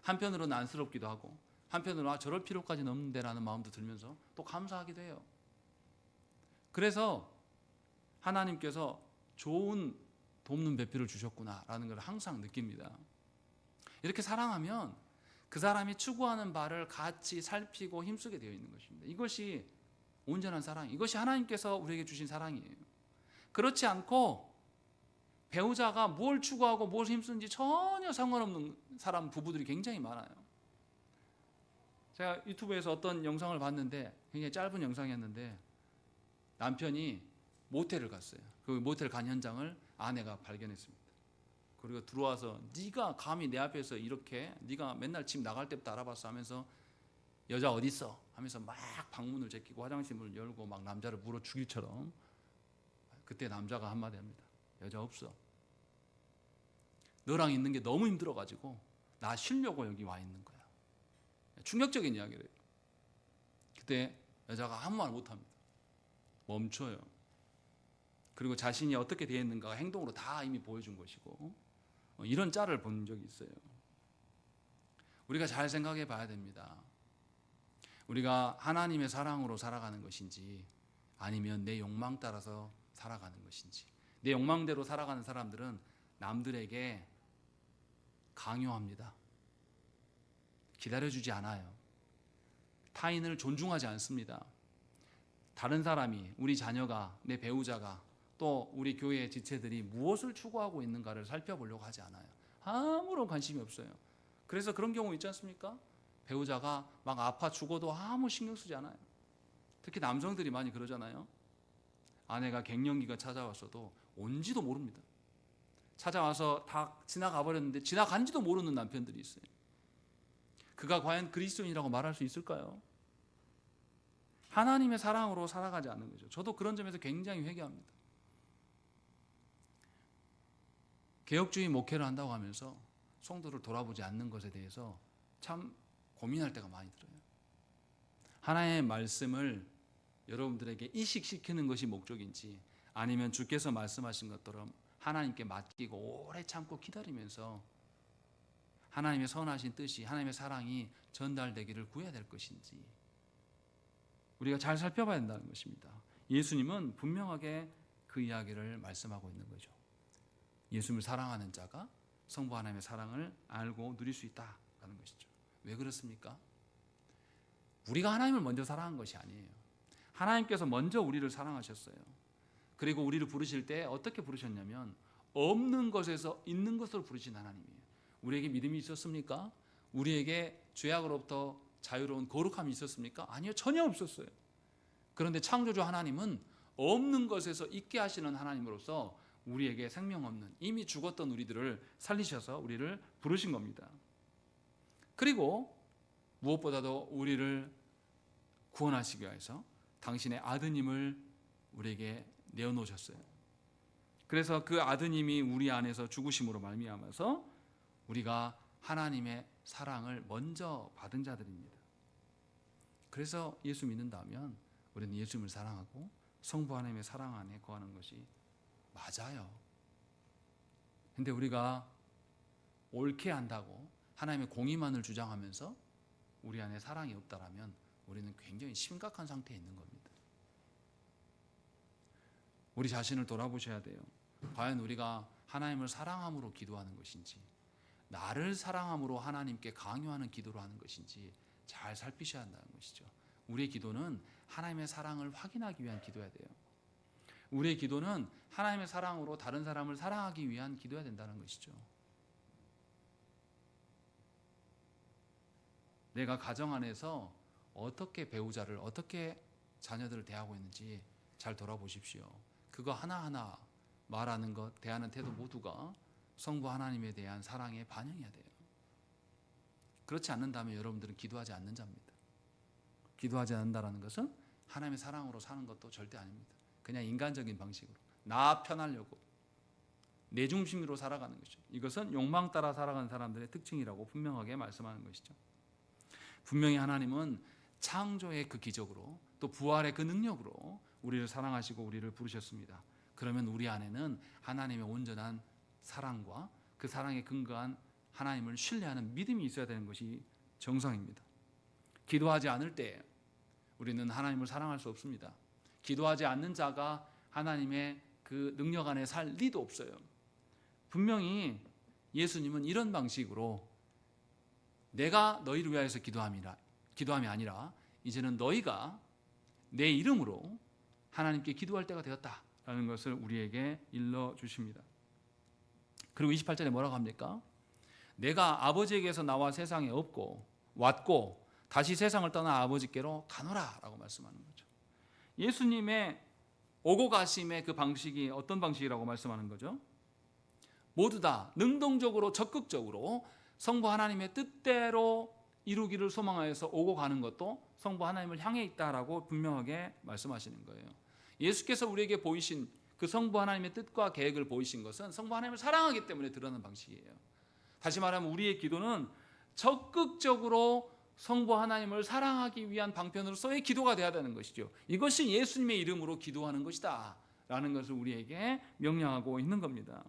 한편으로는 안쓰럽기도 하고 한편으로 저럴 필요까지는 없는데라는 마음도 들면서 또 감사하기도 해요. 그래서 하나님께서 좋은 돕는 배필을 주셨구나라는 걸 항상 느낍니다. 이렇게 사랑하면 그 사람이 추구하는 바를 같이 살피고 힘쓰게 되어 있는 것입니다. 이것이 온전한 사랑, 이것이 하나님께서 우리에게 주신 사랑이에요. 그렇지 않고 배우자가 뭘 추구하고 뭘 힘쓰는지 전혀 상관없는 사람, 부부들이 굉장히 많아요. 제가 유튜브에서 어떤 영상을 봤는데 굉장히 짧은 영상이었는데 남편이 모텔을 갔어요. 그 모텔 간 현장을 아내가 발견했습니다. 그리고 들어와서 네가 감히 내 앞에서 이렇게, 네가 맨날 집 나갈 때부터 알아봤어 하면서 여자 어디 있어 하면서 막 방문을 제끼고 화장실 문을 열고 막 남자를 물어 죽일처럼. 그때 남자가 한마디 합니다. 여자 없어. 너랑 있는 게 너무 힘들어가지고 나 쉬려고 여기 와 있는 거야. 충격적인 이야기를 해요. 그때 여자가 아무 말 못합니다. 멈춰요. 그리고 자신이 어떻게 되어 있는가 행동으로 다 이미 보여준 것이고, 이런 짤을 본 적이 있어요. 우리가 잘 생각해 봐야 됩니다. 우리가 하나님의 사랑으로 살아가는 것인지 아니면 내 욕망 따라서 살아가는 것인지. 내 욕망대로 살아가는 사람들은 남들에게 강요합니다. 기다려주지 않아요. 타인을 존중하지 않습니다. 다른 사람이, 우리 자녀가, 내 배우자가, 또 우리 교회의 지체들이 무엇을 추구하고 있는가를 살펴보려고 하지 않아요. 아무런 관심이 없어요. 그래서 그런 경우 있지 않습니까? 배우자가 막 아파 죽어도 아무 신경 쓰지 않아요. 특히 남성들이 많이 그러잖아요. 아내가 갱년기가 찾아왔어도 온지도 모릅니다. 찾아와서 다 지나가 버렸는데 지나간지도 모르는 남편들이 있어요. 그가 과연 그리스도인이라고 말할 수 있을까요? 하나님의 사랑으로 살아가지 않는 거죠. 저도 그런 점에서 굉장히 회개합니다. 개혁주의 목회를 한다고 하면서 성도를 돌아보지 않는 것에 대해서 참 고민할 때가 많이 들어요. 하나님의 말씀을 여러분들에게 이식시키는 것이 목적인지, 아니면 주께서 말씀하신 것처럼 하나님께 맡기고 오래 참고 기다리면서 하나님의 선하신 뜻이, 하나님의 사랑이 전달되기를 구해야 될 것인지 우리가 잘 살펴봐야 된다는 것입니다. 예수님은 분명하게 그 이야기를 말씀하고 있는 거죠. 예수님을 사랑하는 자가 성부 하나님의 사랑을 알고 누릴 수 있다는 것이죠. 왜 그렇습니까? 우리가 하나님을 먼저 사랑한 것이 아니에요. 하나님께서 먼저 우리를 사랑하셨어요. 그리고 우리를 부르실 때 어떻게 부르셨냐면 없는 것에서 있는 것으로 부르신 하나님이에요. 우리에게 믿음이 있었습니까? 우리에게 죄악으로부터 자유로운 거룩함이 있었습니까? 아니요, 전혀 없었어요. 그런데 창조주 하나님은 없는 것에서 있게 하시는 하나님으로서 우리에게 생명 없는, 이미 죽었던 우리들을 살리셔서 우리를 부르신 겁니다. 그리고 무엇보다도 우리를 구원하시기 위해서 당신의 아드님을 우리에게 내어놓으셨어요. 그래서 그 아드님이 우리 안에서 죽으심으로 말미암아서 우리가 하나님의 사랑을 먼저 받은 자들입니다. 그래서 예수 믿는다면 우리는 예수님을 사랑하고 성부 하나님의 사랑 안에 거하는 것이 맞아요. 근데 우리가 옳게 한다고 하나님의 공의만을 주장하면서 우리 안에 사랑이 없다라면 우리는 굉장히 심각한 상태에 있는 겁니다. 우리 자신을 돌아보셔야 돼요. 과연 우리가 하나님을 사랑함으로 기도하는 것인지, 나를 사랑함으로 하나님께 강요하는 기도로 하는 것인지 잘 살피셔야 한다는 것이죠. 우리의 기도는 하나님의 사랑을 확인하기 위한 기도여야 돼요. 우리의 기도는 하나님의 사랑으로 다른 사람을 사랑하기 위한 기도여야 된다는 것이죠. 내가 가정 안에서 어떻게 배우자를, 어떻게 자녀들을 대하고 있는지 잘 돌아보십시오. 그거 하나하나 말하는 것, 대하는 태도 모두가 성부 하나님에 대한 사랑의 반영이어야 돼요. 그렇지 않는다면 여러분들은 기도하지 않는 자입니다. 기도하지 않는다는 것은 하나님의 사랑으로 사는 것도 절대 아닙니다. 그냥 인간적인 방식으로 나 편하려고 내 중심으로 살아가는 것이죠. 이것은 욕망 따라 살아가는 사람들의 특징이라고 분명하게 말씀하는 것이죠. 분명히 하나님은 창조의 그 기적으로 또 부활의 그 능력으로 우리를 사랑하시고 우리를 부르셨습니다. 그러면 우리 안에는 하나님의 온전한 사랑과 그 사랑에 근거한 하나님을 신뢰하는 믿음이 있어야 되는 것이 정상입니다. 기도하지 않을 때 우리는 하나님을 사랑할 수 없습니다. 기도하지 않는 자가 하나님의 그 능력 안에 살 리도 없어요. 분명히 예수님은 이런 방식으로 내가 너희를 위하여서 기도함이 아니라 이제는 너희가 내 이름으로 하나님께 기도할 때가 되었다라는 것을 우리에게 일러주십니다. 그리고 28절에 뭐라고 합니까? 내가 아버지에게서 나와 세상에 왔고 다시 세상을 떠나 아버지께로 가노라 라고 말씀하는 거죠. 예수님의 오고 가심의 그 방식이 어떤 방식이라고 말씀하는 거죠? 모두 다 능동적으로 적극적으로 성부 하나님의 뜻대로 이루기를 소망하여서 오고 가는 것도 성부 하나님을 향해 있다라고 분명하게 말씀하시는 거예요. 예수께서 우리에게 보이신 그 성부 하나님의 뜻과 계획을 보이신 것은 성부 하나님을 사랑하기 때문에 드러나는 방식이에요. 다시 말하면 우리의 기도는 적극적으로 성부 하나님을 사랑하기 위한 방편으로서의 기도가 되어야 되는 것이죠. 이것이 예수님의 이름으로 기도하는 것이다 라는 것을 우리에게 명령하고 있는 겁니다.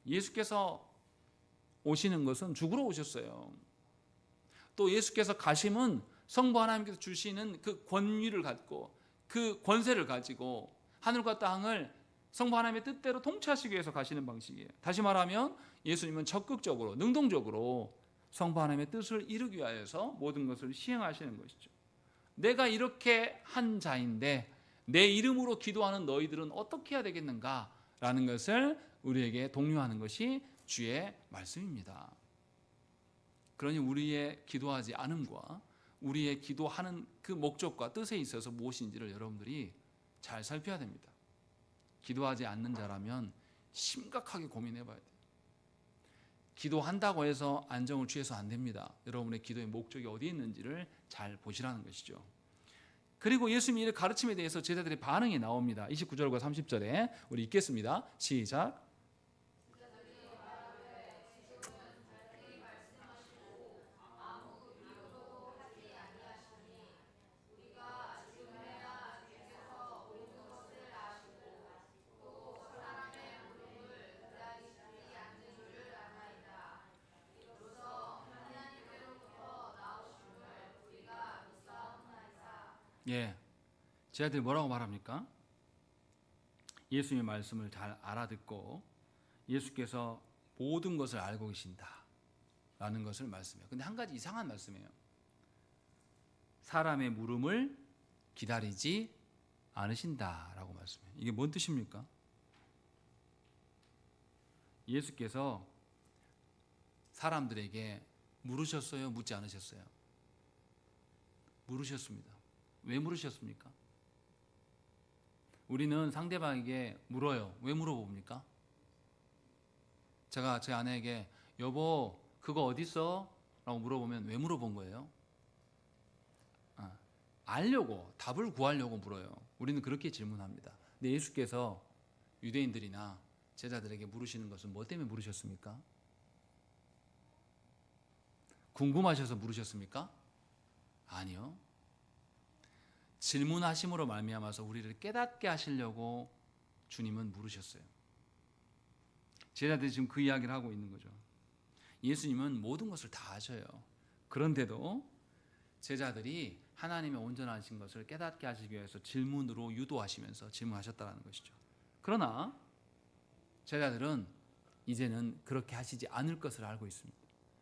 예수께서 오시는 것은 죽으러 오셨어요. 또 예수께서 가심은 성부 하나님께서 주시는 그 권위를 갖고 그 권세를 가지고 하늘과 땅을 성부 하나님의 뜻대로 통치하시기 위해서 가시는 방식이에요. 다시 말하면 예수님은 적극적으로 능동적으로 성부 하나님의 뜻을 이루기 위하여서 모든 것을 시행하시는 것이죠. 내가 이렇게 한 자인데 내 이름으로 기도하는 너희들은 어떻게 해야 되겠는가 라는 것을 우리에게 독려하는 것이 주의 말씀입니다. 그러니 우리의 기도하지 않음과 우리의 기도하는 그 목적과 뜻에 있어서 무엇인지를 여러분들이 잘 살펴야 됩니다. 기도하지 않는 자라면 심각하게 고민해 봐야 돼요. 기도한다고 해서 안정을 취해서 안 됩니다. 여러분의 기도의 목적이 어디에 있는지를 잘 보시라는 것이죠. 그리고 예수님의 가르침에 대해서 제자들의 반응이 나옵니다. 29절과 30절에 우리 읽겠습니다. 시작. 예, 제자들이 뭐라고 말합니까? 예수님의 말씀을 잘 알아듣고 예수께서 모든 것을 알고 계신다라는 것을 말씀해요. 근데 한 가지 이상한 말씀이에요. 사람의 물음을 기다리지 않으신다라고 말씀해요. 이게 뭔 뜻입니까? 예수께서 사람들에게 물으셨어요? 묻지 않으셨어요? 물으셨습니다. 왜 물으셨습니까? 우리는 상대방에게 물어요. 왜 물어봅니까? 제가 제 아내에게 여보 그거 어디 있어? 라고 물어보면 왜 물어본 거예요? 알려고, 답을 구하려고 물어요. 우리는 그렇게 질문합니다. 근데 예수께서 유대인들이나 제자들에게 물으시는 것은 뭐 때문에 물으셨습니까? 궁금하셔서 물으셨습니까? 아니요. 질문하심으로 말미암아서 우리를 깨닫게 하시려고 주님은 물으셨어요. 제자들이 지금 그 이야기를 하고 있는 거죠. 예수님은 모든 것을 다 아셔요. 그런데도 제자들이 하나님의 온전하신 것을 깨닫게 하시기 위해서 질문으로 유도하시면서 질문하셨다는 것이죠. 그러나 제자들은 이제는 그렇게 하시지 않을 것을 알고 있습니다.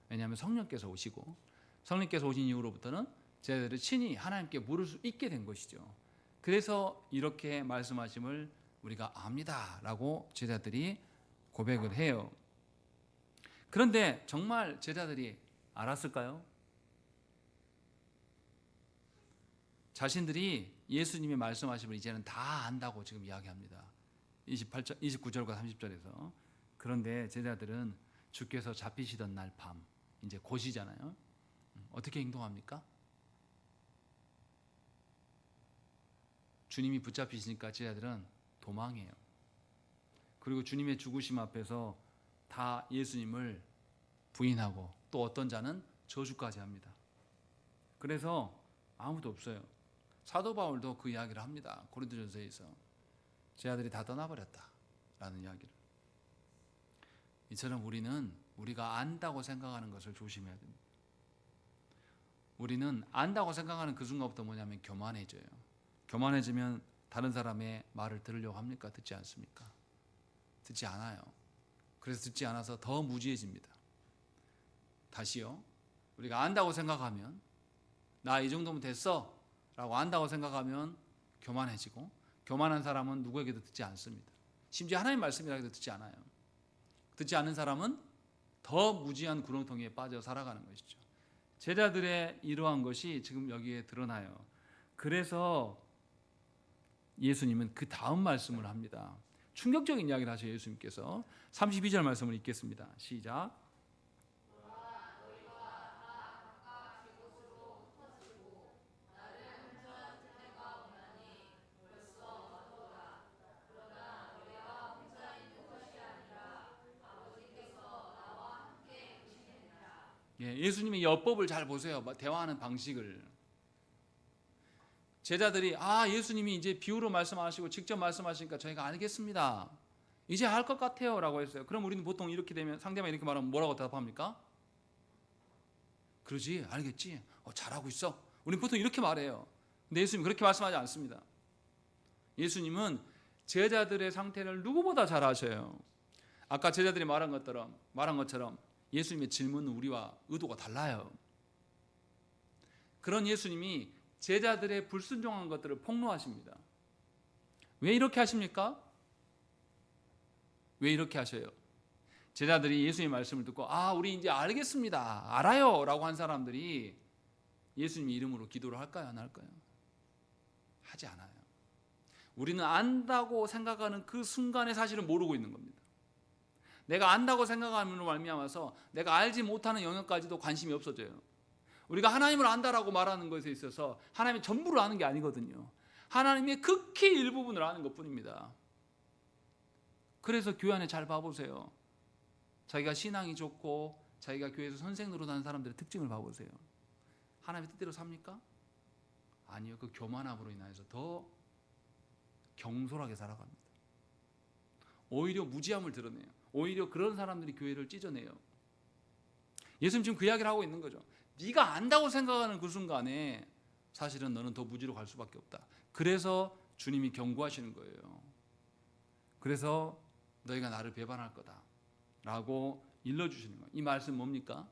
왜냐하면 성령께서 오시고 성령께서 오신 이후로부터는 제자들이 친히 하나님께 물을 수 있게 된 것이죠. 그래서 이렇게 말씀하심을 우리가 압니다 라고 제자들이 고백을 해요. 그런데 정말 제자들이 알았을까요? 자신들이 예수님이 말씀하심을 이제는 다 안다고 지금 이야기합니다. 29절과 30절에서. 그런데 제자들은 주께서 잡히시던 날 밤, 이제 곧이잖아요. 어떻게 행동합니까? 주님이 붙잡히시니까 제자들은 도망해요. 그리고 주님의 죽으심 앞에서 다 예수님을 부인하고 또 어떤 자는 저주까지 합니다. 그래서 아무도 없어요. 사도 바울도 그 이야기를 합니다. 고린도전서에서 제자들이 다 떠나버렸다라는 이야기를. 이처럼 우리는 우리가 안다고 생각하는 것을 조심해야 됩니다. 우리는 안다고 생각하는 그 순간부터 뭐냐면 교만해져요. 교만해지면 다른 사람의 말을 들으려고 합니까? 듣지 않습니까? 듣지 않아요. 그래서 듣지 않아서 더 무지해집니다. 다시요. 우리가 안다고 생각하면 나 이 정도면 됐어 라고 안다고 생각하면 교만해지고, 교만한 사람은 누구에게도 듣지 않습니다. 심지어 하나님 말씀이라도 듣지 않아요. 듣지 않는 사람은 더 무지한 구렁텅이에 빠져 살아가는 것이죠. 제자들의 이러한 것이 지금 여기에 드러나요. 그래서 예수님은 그 다음 말씀을 합니다. 충격적인 이야기를 하셔요. 예수님께서 32절 말씀을 읽겠습니다. 시작. 예수님의 여법을 잘 보세요. 대화하는 방식을. 제자들이 예수님이 이제 비유로 말씀하시고 직접 말씀하시니까 저희가 알겠습니다, 이제 알 것 같아요 라고 했어요. 그럼 우리는 보통 이렇게 되면, 상대방이 이렇게 말하면 뭐라고 대답합니까? 그러지, 알겠지, 잘하고 있어. 우리는 보통 이렇게 말해요. 근데 예수님은 그렇게 말씀하지 않습니다. 예수님은 제자들의 상태를 누구보다 잘 아셔요. 아까 제자들이 말한 것처럼 예수님의 질문은 우리와 의도가 달라요. 그런 예수님이 제자들의 불순종한 것들을 폭로하십니다. 왜 이렇게 하십니까? 왜 이렇게 하셔요? 제자들이 예수님의 말씀을 듣고 우리 이제 알겠습니다, 알아요 라고 한 사람들이 예수님 이름으로 기도를 할까요? 안 할까요? 하지 않아요. 우리는 안다고 생각하는 그 순간에 사실은 모르고 있는 겁니다. 내가 안다고 생각함으로 말미암아서 내가 알지 못하는 영역까지도 관심이 없어져요. 우리가 하나님을 안다라고 말하는 것에 있어서 하나님의 전부를 아는 게 아니거든요. 하나님의 극히 일부분을 아는 것뿐입니다. 그래서 교회 안에 잘 봐보세요. 자기가 신앙이 좋고 자기가 교회에서 선생 노릇하는 사람들의 특징을 봐보세요. 하나님의 뜻대로 삽니까? 아니요. 그 교만함으로 인해서 더 경솔하게 살아갑니다. 오히려 무지함을 드러내요. 오히려 그런 사람들이 교회를 찢어내요. 예수님 지금 그 이야기를 하고 있는 거죠. 네가 안다고 생각하는 그 순간에 사실은 너는 더 무지로 갈 수밖에 없다. 그래서 주님이 경고하시는 거예요. 그래서 너희가 나를 배반할 거다 라고 일러주시는 거예요. 이 말씀 뭡니까?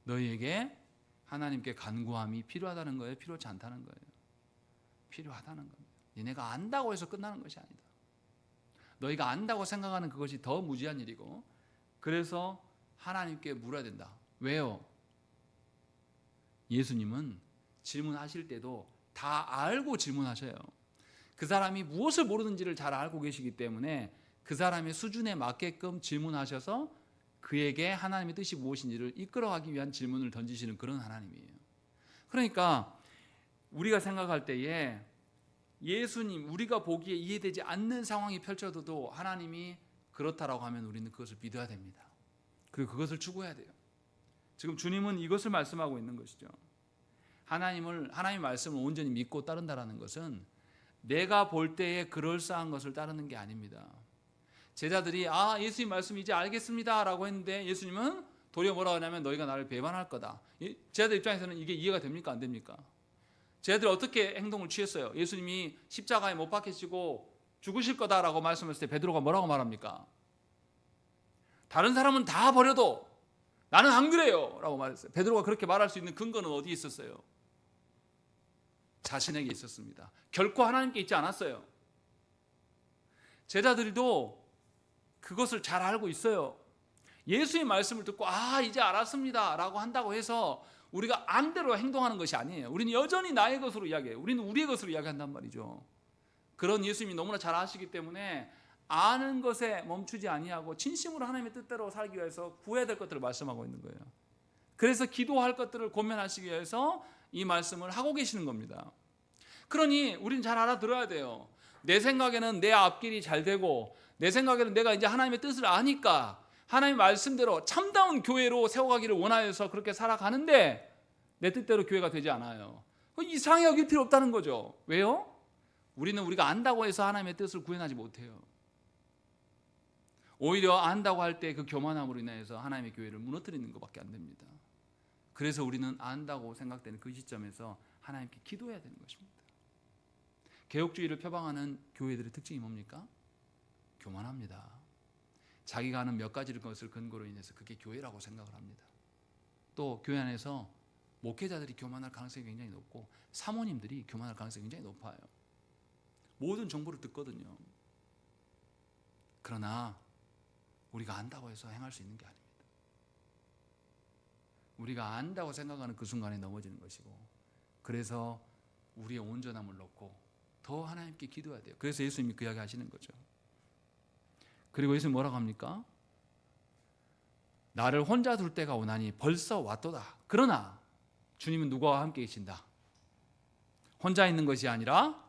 너희에게 하나님께 간구함이 필요하다는 거예요? 필요하지 않다는 거예요? 필요하다는 겁니다. 너네가 안다고 해서 끝나는 것이 아니다. 너희가 안다고 생각하는 그것이 더 무지한 일이고, 그래서 하나님께 물어야 된다. 왜요? 예수님은 질문하실 때도 다 알고 질문하셔요. 그 사람이 무엇을 모르는지를 잘 알고 계시기 때문에 그 사람의 수준에 맞게끔 질문하셔서 그에게 하나님의 뜻이 무엇인지를 이끌어가기 위한 질문을 던지시는 그런 하나님이에요. 그러니까 우리가 생각할 때에 예수님, 우리가 보기에 이해되지 않는 상황이 펼쳐져도 하나님이 그렇다라고 하면 우리는 그것을 믿어야 됩니다. 그리고 그것을 추구해야 돼요. 지금 주님은 이것을 말씀하고 있는 것이죠. 하나님의 말씀을 온전히 믿고 따른다라는 것은 내가 볼 때에 그럴싸한 것을 따르는 게 아닙니다. 제자들이 예수님 말씀 이제 알겠습니다 라고 했는데 예수님은 도리어 뭐라고 하냐면 너희가 나를 배반할 거다. 제자들 입장에서는 이게 이해가 됩니까? 안 됩니까? 제자들이 어떻게 행동을 취했어요? 예수님이 십자가에 못 박히시고 죽으실 거다라고 말씀했을 때 베드로가 뭐라고 말합니까? 다른 사람은 다 버려도 나는 안 그래요 라고 말했어요. 베드로가 그렇게 말할 수 있는 근거는 어디에 있었어요? 자신에게 있었습니다. 결코 하나님께 있지 않았어요. 제자들도 그것을 잘 알고 있어요. 예수의 말씀을 듣고 이제 알았습니다 라고 한다고 해서 우리가 안대로 행동하는 것이 아니에요. 우리는 여전히 나의 것으로 이야기해요. 우리는 우리의 것으로 이야기한단 말이죠. 그런 예수님이 너무나 잘 아시기 때문에 아는 것에 멈추지 아니하고 진심으로 하나님의 뜻대로 살기 위해서 구해야 될 것들을 말씀하고 있는 거예요. 그래서 기도할 것들을 고민하시기 위해서 이 말씀을 하고 계시는 겁니다. 그러니 우리는 잘 알아들어야 돼요. 내 생각에는 내 앞길이 잘 되고 내 생각에는 내가 이제 하나님의 뜻을 아니까 하나님의 말씀대로 참다운 교회로 세워가기를 원하여서 그렇게 살아가는데 내 뜻대로 교회가 되지 않아요. 이상하게 여길 필요 없다는 거죠. 왜요? 우리는 우리가 안다고 해서 하나님의 뜻을 구현하지 못해요. 오히려 안다고 할 때 그 교만함으로 인해서 하나님의 교회를 무너뜨리는 것밖에 안 됩니다. 그래서 우리는 안다고 생각되는 그 시점에서 하나님께 기도해야 되는 것입니다. 개혁주의를 표방하는 교회들의 특징이 뭡니까? 교만합니다. 자기가 아는 몇 가지 것을 근거로 인해서 그게 교회라고 생각을 합니다. 또 교회 안에서 목회자들이 교만할 가능성이 굉장히 높고 사모님들이 교만할 가능성이 굉장히 높아요. 모든 정보를 듣거든요. 그러나 우리가 안다고 해서 행할 수 있는 게 아닙니다. 우리가 안다고 생각하는 그 순간에 넘어지는 것이고, 그래서 우리의 온전함을 놓고 더 하나님께 기도해야 돼요. 그래서 예수님이 그 이야기 하시는 거죠. 그리고 예수님 뭐라고 합니까? 나를 혼자 둘 때가 오나니 벌써 왔도다. 그러나 주님은 누구와 함께 계신다? 혼자 있는 것이 아니라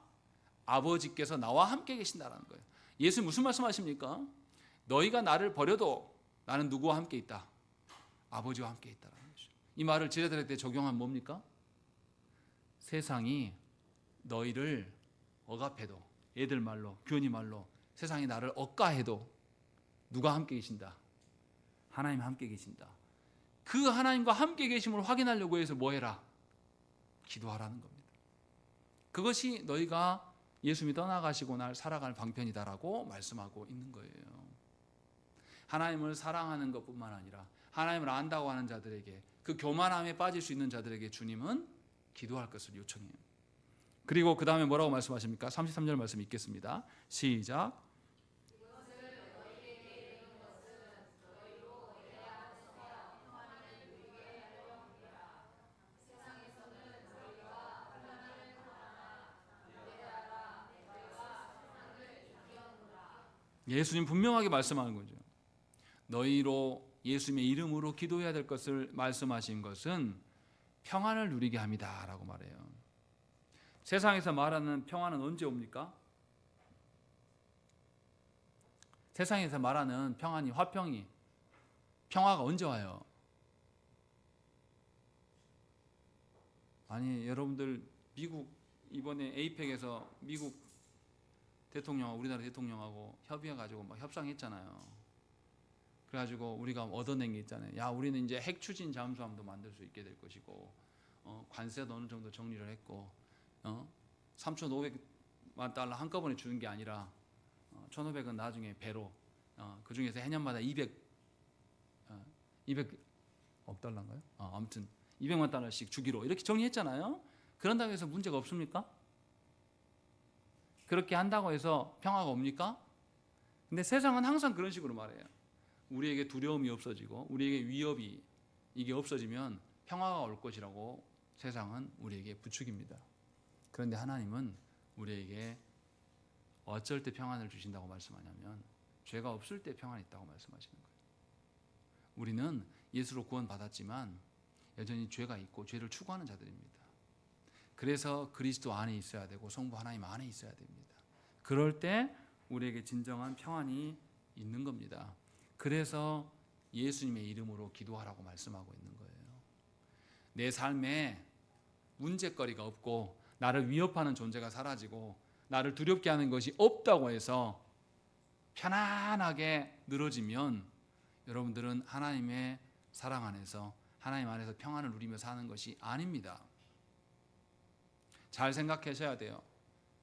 아버지께서 나와 함께 계신다라는 거예요. 예수님 무슨 말씀하십니까? 너희가 나를 버려도 나는 누구와 함께 있다? 아버지와 함께 있다라는 거죠. 이 말을 제자들한테 적용하면 뭡니까? 세상이 너희를 억압해도, 애들 말로, 교훈이 말로 세상이 나를 억가해도 누가 함께 계신다? 하나님 함께 계신다. 그 하나님과 함께 계심을 확인하려고 해서 뭐 해라? 기도하라는 겁니다. 그것이 너희가 예수님이 떠나가시고 날 살아갈 방편이다라고 말씀하고 있는 거예요. 하나님을 사랑하는 것뿐만 아니라 하나님을 안다고 하는 자들에게, 그 교만함에 빠질 수 있는 자들에게 주님은 기도할 것을 요청해요. 그리고 그 다음에 뭐라고 말씀하십니까? 33절 말씀 읽겠습니다. 시작. 예수님 분명하게 말씀하는 거죠. 너희로 예수님의 이름으로 기도해야 될 것을 말씀하신 것은 평안을 누리게 합니다 라고 말해요. 세상에서 말하는 평안은 언제 옵니까? 세상에서 말하는 평안이, 화평이, 평화가 언제 와요? 아니, 여러분들 미국 이번에 에이펙에서 미국 대통령하고 우리나라 대통령하고 협의해가지고 막 협상했잖아요. 그래가지고 우리가 얻어낸 게 있잖아요. 야, 우리는 이제 핵 추진 잠수함도 만들 수 있게 될 것이고, 관세도 어느 정도 정리를 했고, 3,500만 달러 한꺼번에 주는 게 아니라 1,500은 나중에 배로, 그 중에서 해년마다 200억 달러인가요? 아무튼 200만 달러씩 주기로 이렇게 정리했잖아요. 그런다고 해서 문제가 없습니까? 그렇게 한다고 해서 평화가 옵니까? 근데 세상은 항상 그런 식으로 말해요. 우리에게 두려움이 없어지고 우리에게 위협이 이게 없어지면 평화가 올 것이라고 세상은 우리에게 부추깁니다. 그런데 하나님은 우리에게 어쩔 때 평안을 주신다고 말씀하냐면 죄가 없을 때 평안이 있다고 말씀하시는 거예요. 우리는 예수로 구원받았지만 여전히 죄가 있고 죄를 추구하는 자들입니다. 그래서 그리스도 안에 있어야 되고 성부 하나님 안에 있어야 됩니다. 그럴 때 우리에게 진정한 평안이 있는 겁니다. 그래서 예수님의 이름으로 기도하라고 말씀하고 있는 거예요. 내 삶에 문제거리가 없고 나를 위협하는 존재가 사라지고 나를 두렵게 하는 것이 없다고 해서 편안하게 늘어지면 여러분들은 하나님의 사랑 안에서, 하나님 안에서 평안을 누리며 사는 것이 아닙니다. 잘 생각하셔야 돼요.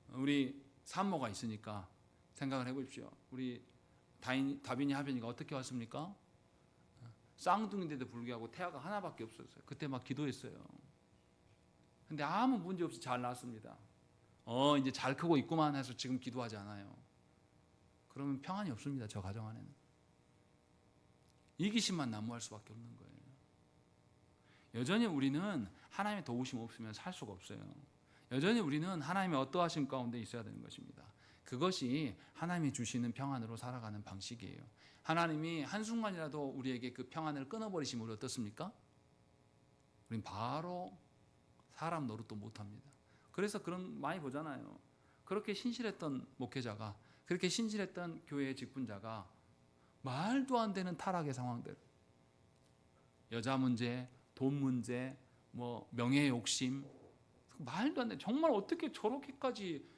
우리 산모가 있으니까 생각을 해보십시오. 우리 다빈이 하빈이가 어떻게 왔습니까? 쌍둥이인데도 불구하고 태아가 하나밖에 없었어요. 그때 막 기도했어요. 근데 아무 문제 없이 잘 낳았습니다. 이제 잘 크고 있구만 해서 지금 기도하지 않아요. 그러면 평안이 없습니다. 저 가정 안에는. 이기심만 난무할 수밖에 없는 거예요. 여전히 우리는 하나님의 도우심 없으면 살 수가 없어요. 여전히 우리는 하나님의 어떠하심 가운데 있어야 되는 것입니다. 그것이 하나님이 주시는 평안으로 살아가는 방식이에요. 하나님이 한순간이라도 우리에게 그 평안을 끊어버리시면 우리 어떻습니까? 우린 바로 사람 노릇도 못합니다. 그래서 그런 많이 보잖아요. 그렇게 신실했던 목회자가, 그렇게 신실했던 교회의 직분자가 말도 안 되는 타락의 상황들, 여자 문제, 돈 문제, 명예 욕심, 말도 안 돼. 정말 어떻게 저렇게까지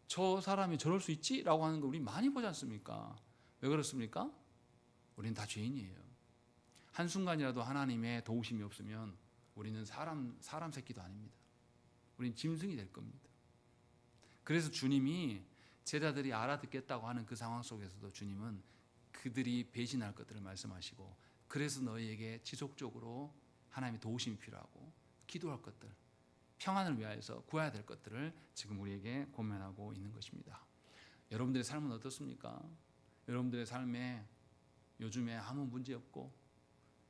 저 사람이 저럴 수 있지? 라고 하는 거 우리 많이 보지 않습니까? 왜 그렇습니까? 우리는 다 죄인이에요. 한순간이라도 하나님의 도우심이 없으면 우리는 사람 새끼도 아닙니다. 우리는 짐승이 될 겁니다. 그래서 주님이 제자들이 알아듣겠다고 하는 그 상황 속에서도 주님은 그들이 배신할 것들을 말씀하시고, 그래서 너희에게 지속적으로 하나님의 도우심이 필요하고 기도할 것들, 평안을 위하여서 구해야 될 것들을 지금 우리에게 권면하고 있는 것입니다. 여러분들의 삶은 어떻습니까? 여러분들의 삶에 요즘에 아무 문제 없고,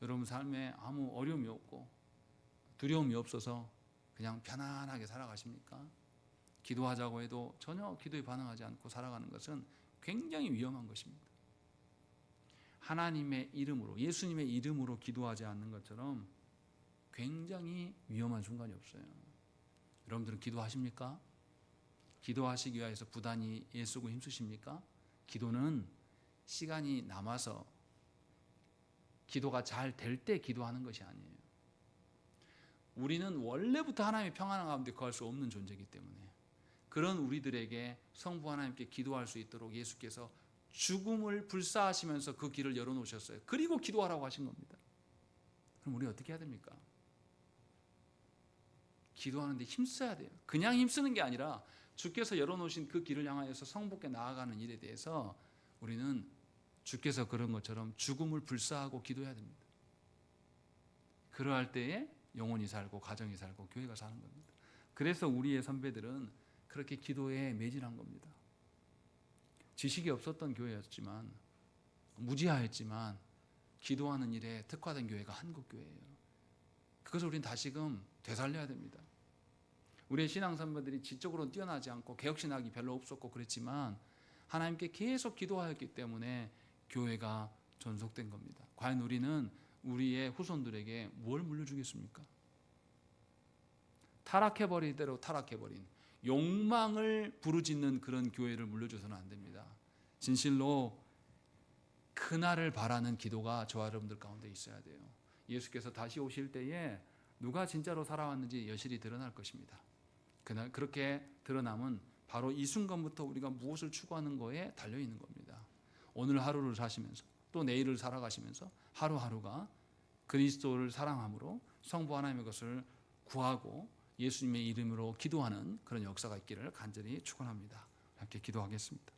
여러분 삶에 아무 어려움이 없고, 두려움이 없어서 그냥 편안하게 살아가십니까? 기도하자고 해도 전혀 기도에 반응하지 않고 살아가는 것은 굉장히 위험한 것입니다. 하나님의 이름으로, 예수님의 이름으로 기도하지 않는 것처럼 굉장히 위험한 순간이 없어요. 여러분들은 기도하십니까? 기도하시기 위해서 부단히 애쓰고 힘쓰십니까? 기도는 시간이 남아서 기도가 잘 될 때 기도하는 것이 아니에요. 우리는 원래부터 하나님의 평안 가운데 거할 수 없는 존재이기 때문에 그런 우리들에게 성부 하나님께 기도할 수 있도록 예수께서 죽음을 불사하시면서 그 길을 열어놓으셨어요. 그리고 기도하라고 하신 겁니다. 그럼 우리 어떻게 해야 됩니까? 기도하는데 힘써야 돼요. 그냥 힘쓰는 게 아니라 주께서 열어놓으신 그 길을 향하여서 성부께 나아가는 일에 대해서 우리는 주께서 그런 것처럼 죽음을 불사하고 기도해야 됩니다. 그러할 때에 영혼이 살고 가정이 살고 교회가 사는 겁니다. 그래서 우리의 선배들은 그렇게 기도에 매진한 겁니다. 지식이 없었던 교회였지만, 무지하였지만 기도하는 일에 특화된 교회가 한국교회예요. 그것을 우리는 다시금 되살려야 됩니다. 우리의 신앙 선배들이 지적으로 뛰어나지 않고 개혁신학이 별로 없었고 그랬지만 하나님께 계속 기도하였기 때문에 교회가 존속된 겁니다. 과연 우리는 우리의 후손들에게 뭘 물려주겠습니까? 타락해버린 대로 타락해버린 욕망을 부르짖는 그런 교회를 물려줘서는 안 됩니다. 진실로 그날을 바라는 기도가 저와 여러분들 가운데 있어야 돼요. 예수께서 다시 오실 때에 누가 진짜로 살아왔는지 여실히 드러날 것입니다. 그날 그렇게 드러남은 바로 이 순간부터 우리가 무엇을 추구하는 거에 달려있는 겁니다. 오늘 하루를 사시면서 또 내일을 살아가시면서 하루하루가 그리스도를 사랑함으로 성부 하나님의 것을 구하고 예수님의 이름으로 기도하는 그런 역사가 있기를 간절히 축원합니다. 함께 기도하겠습니다.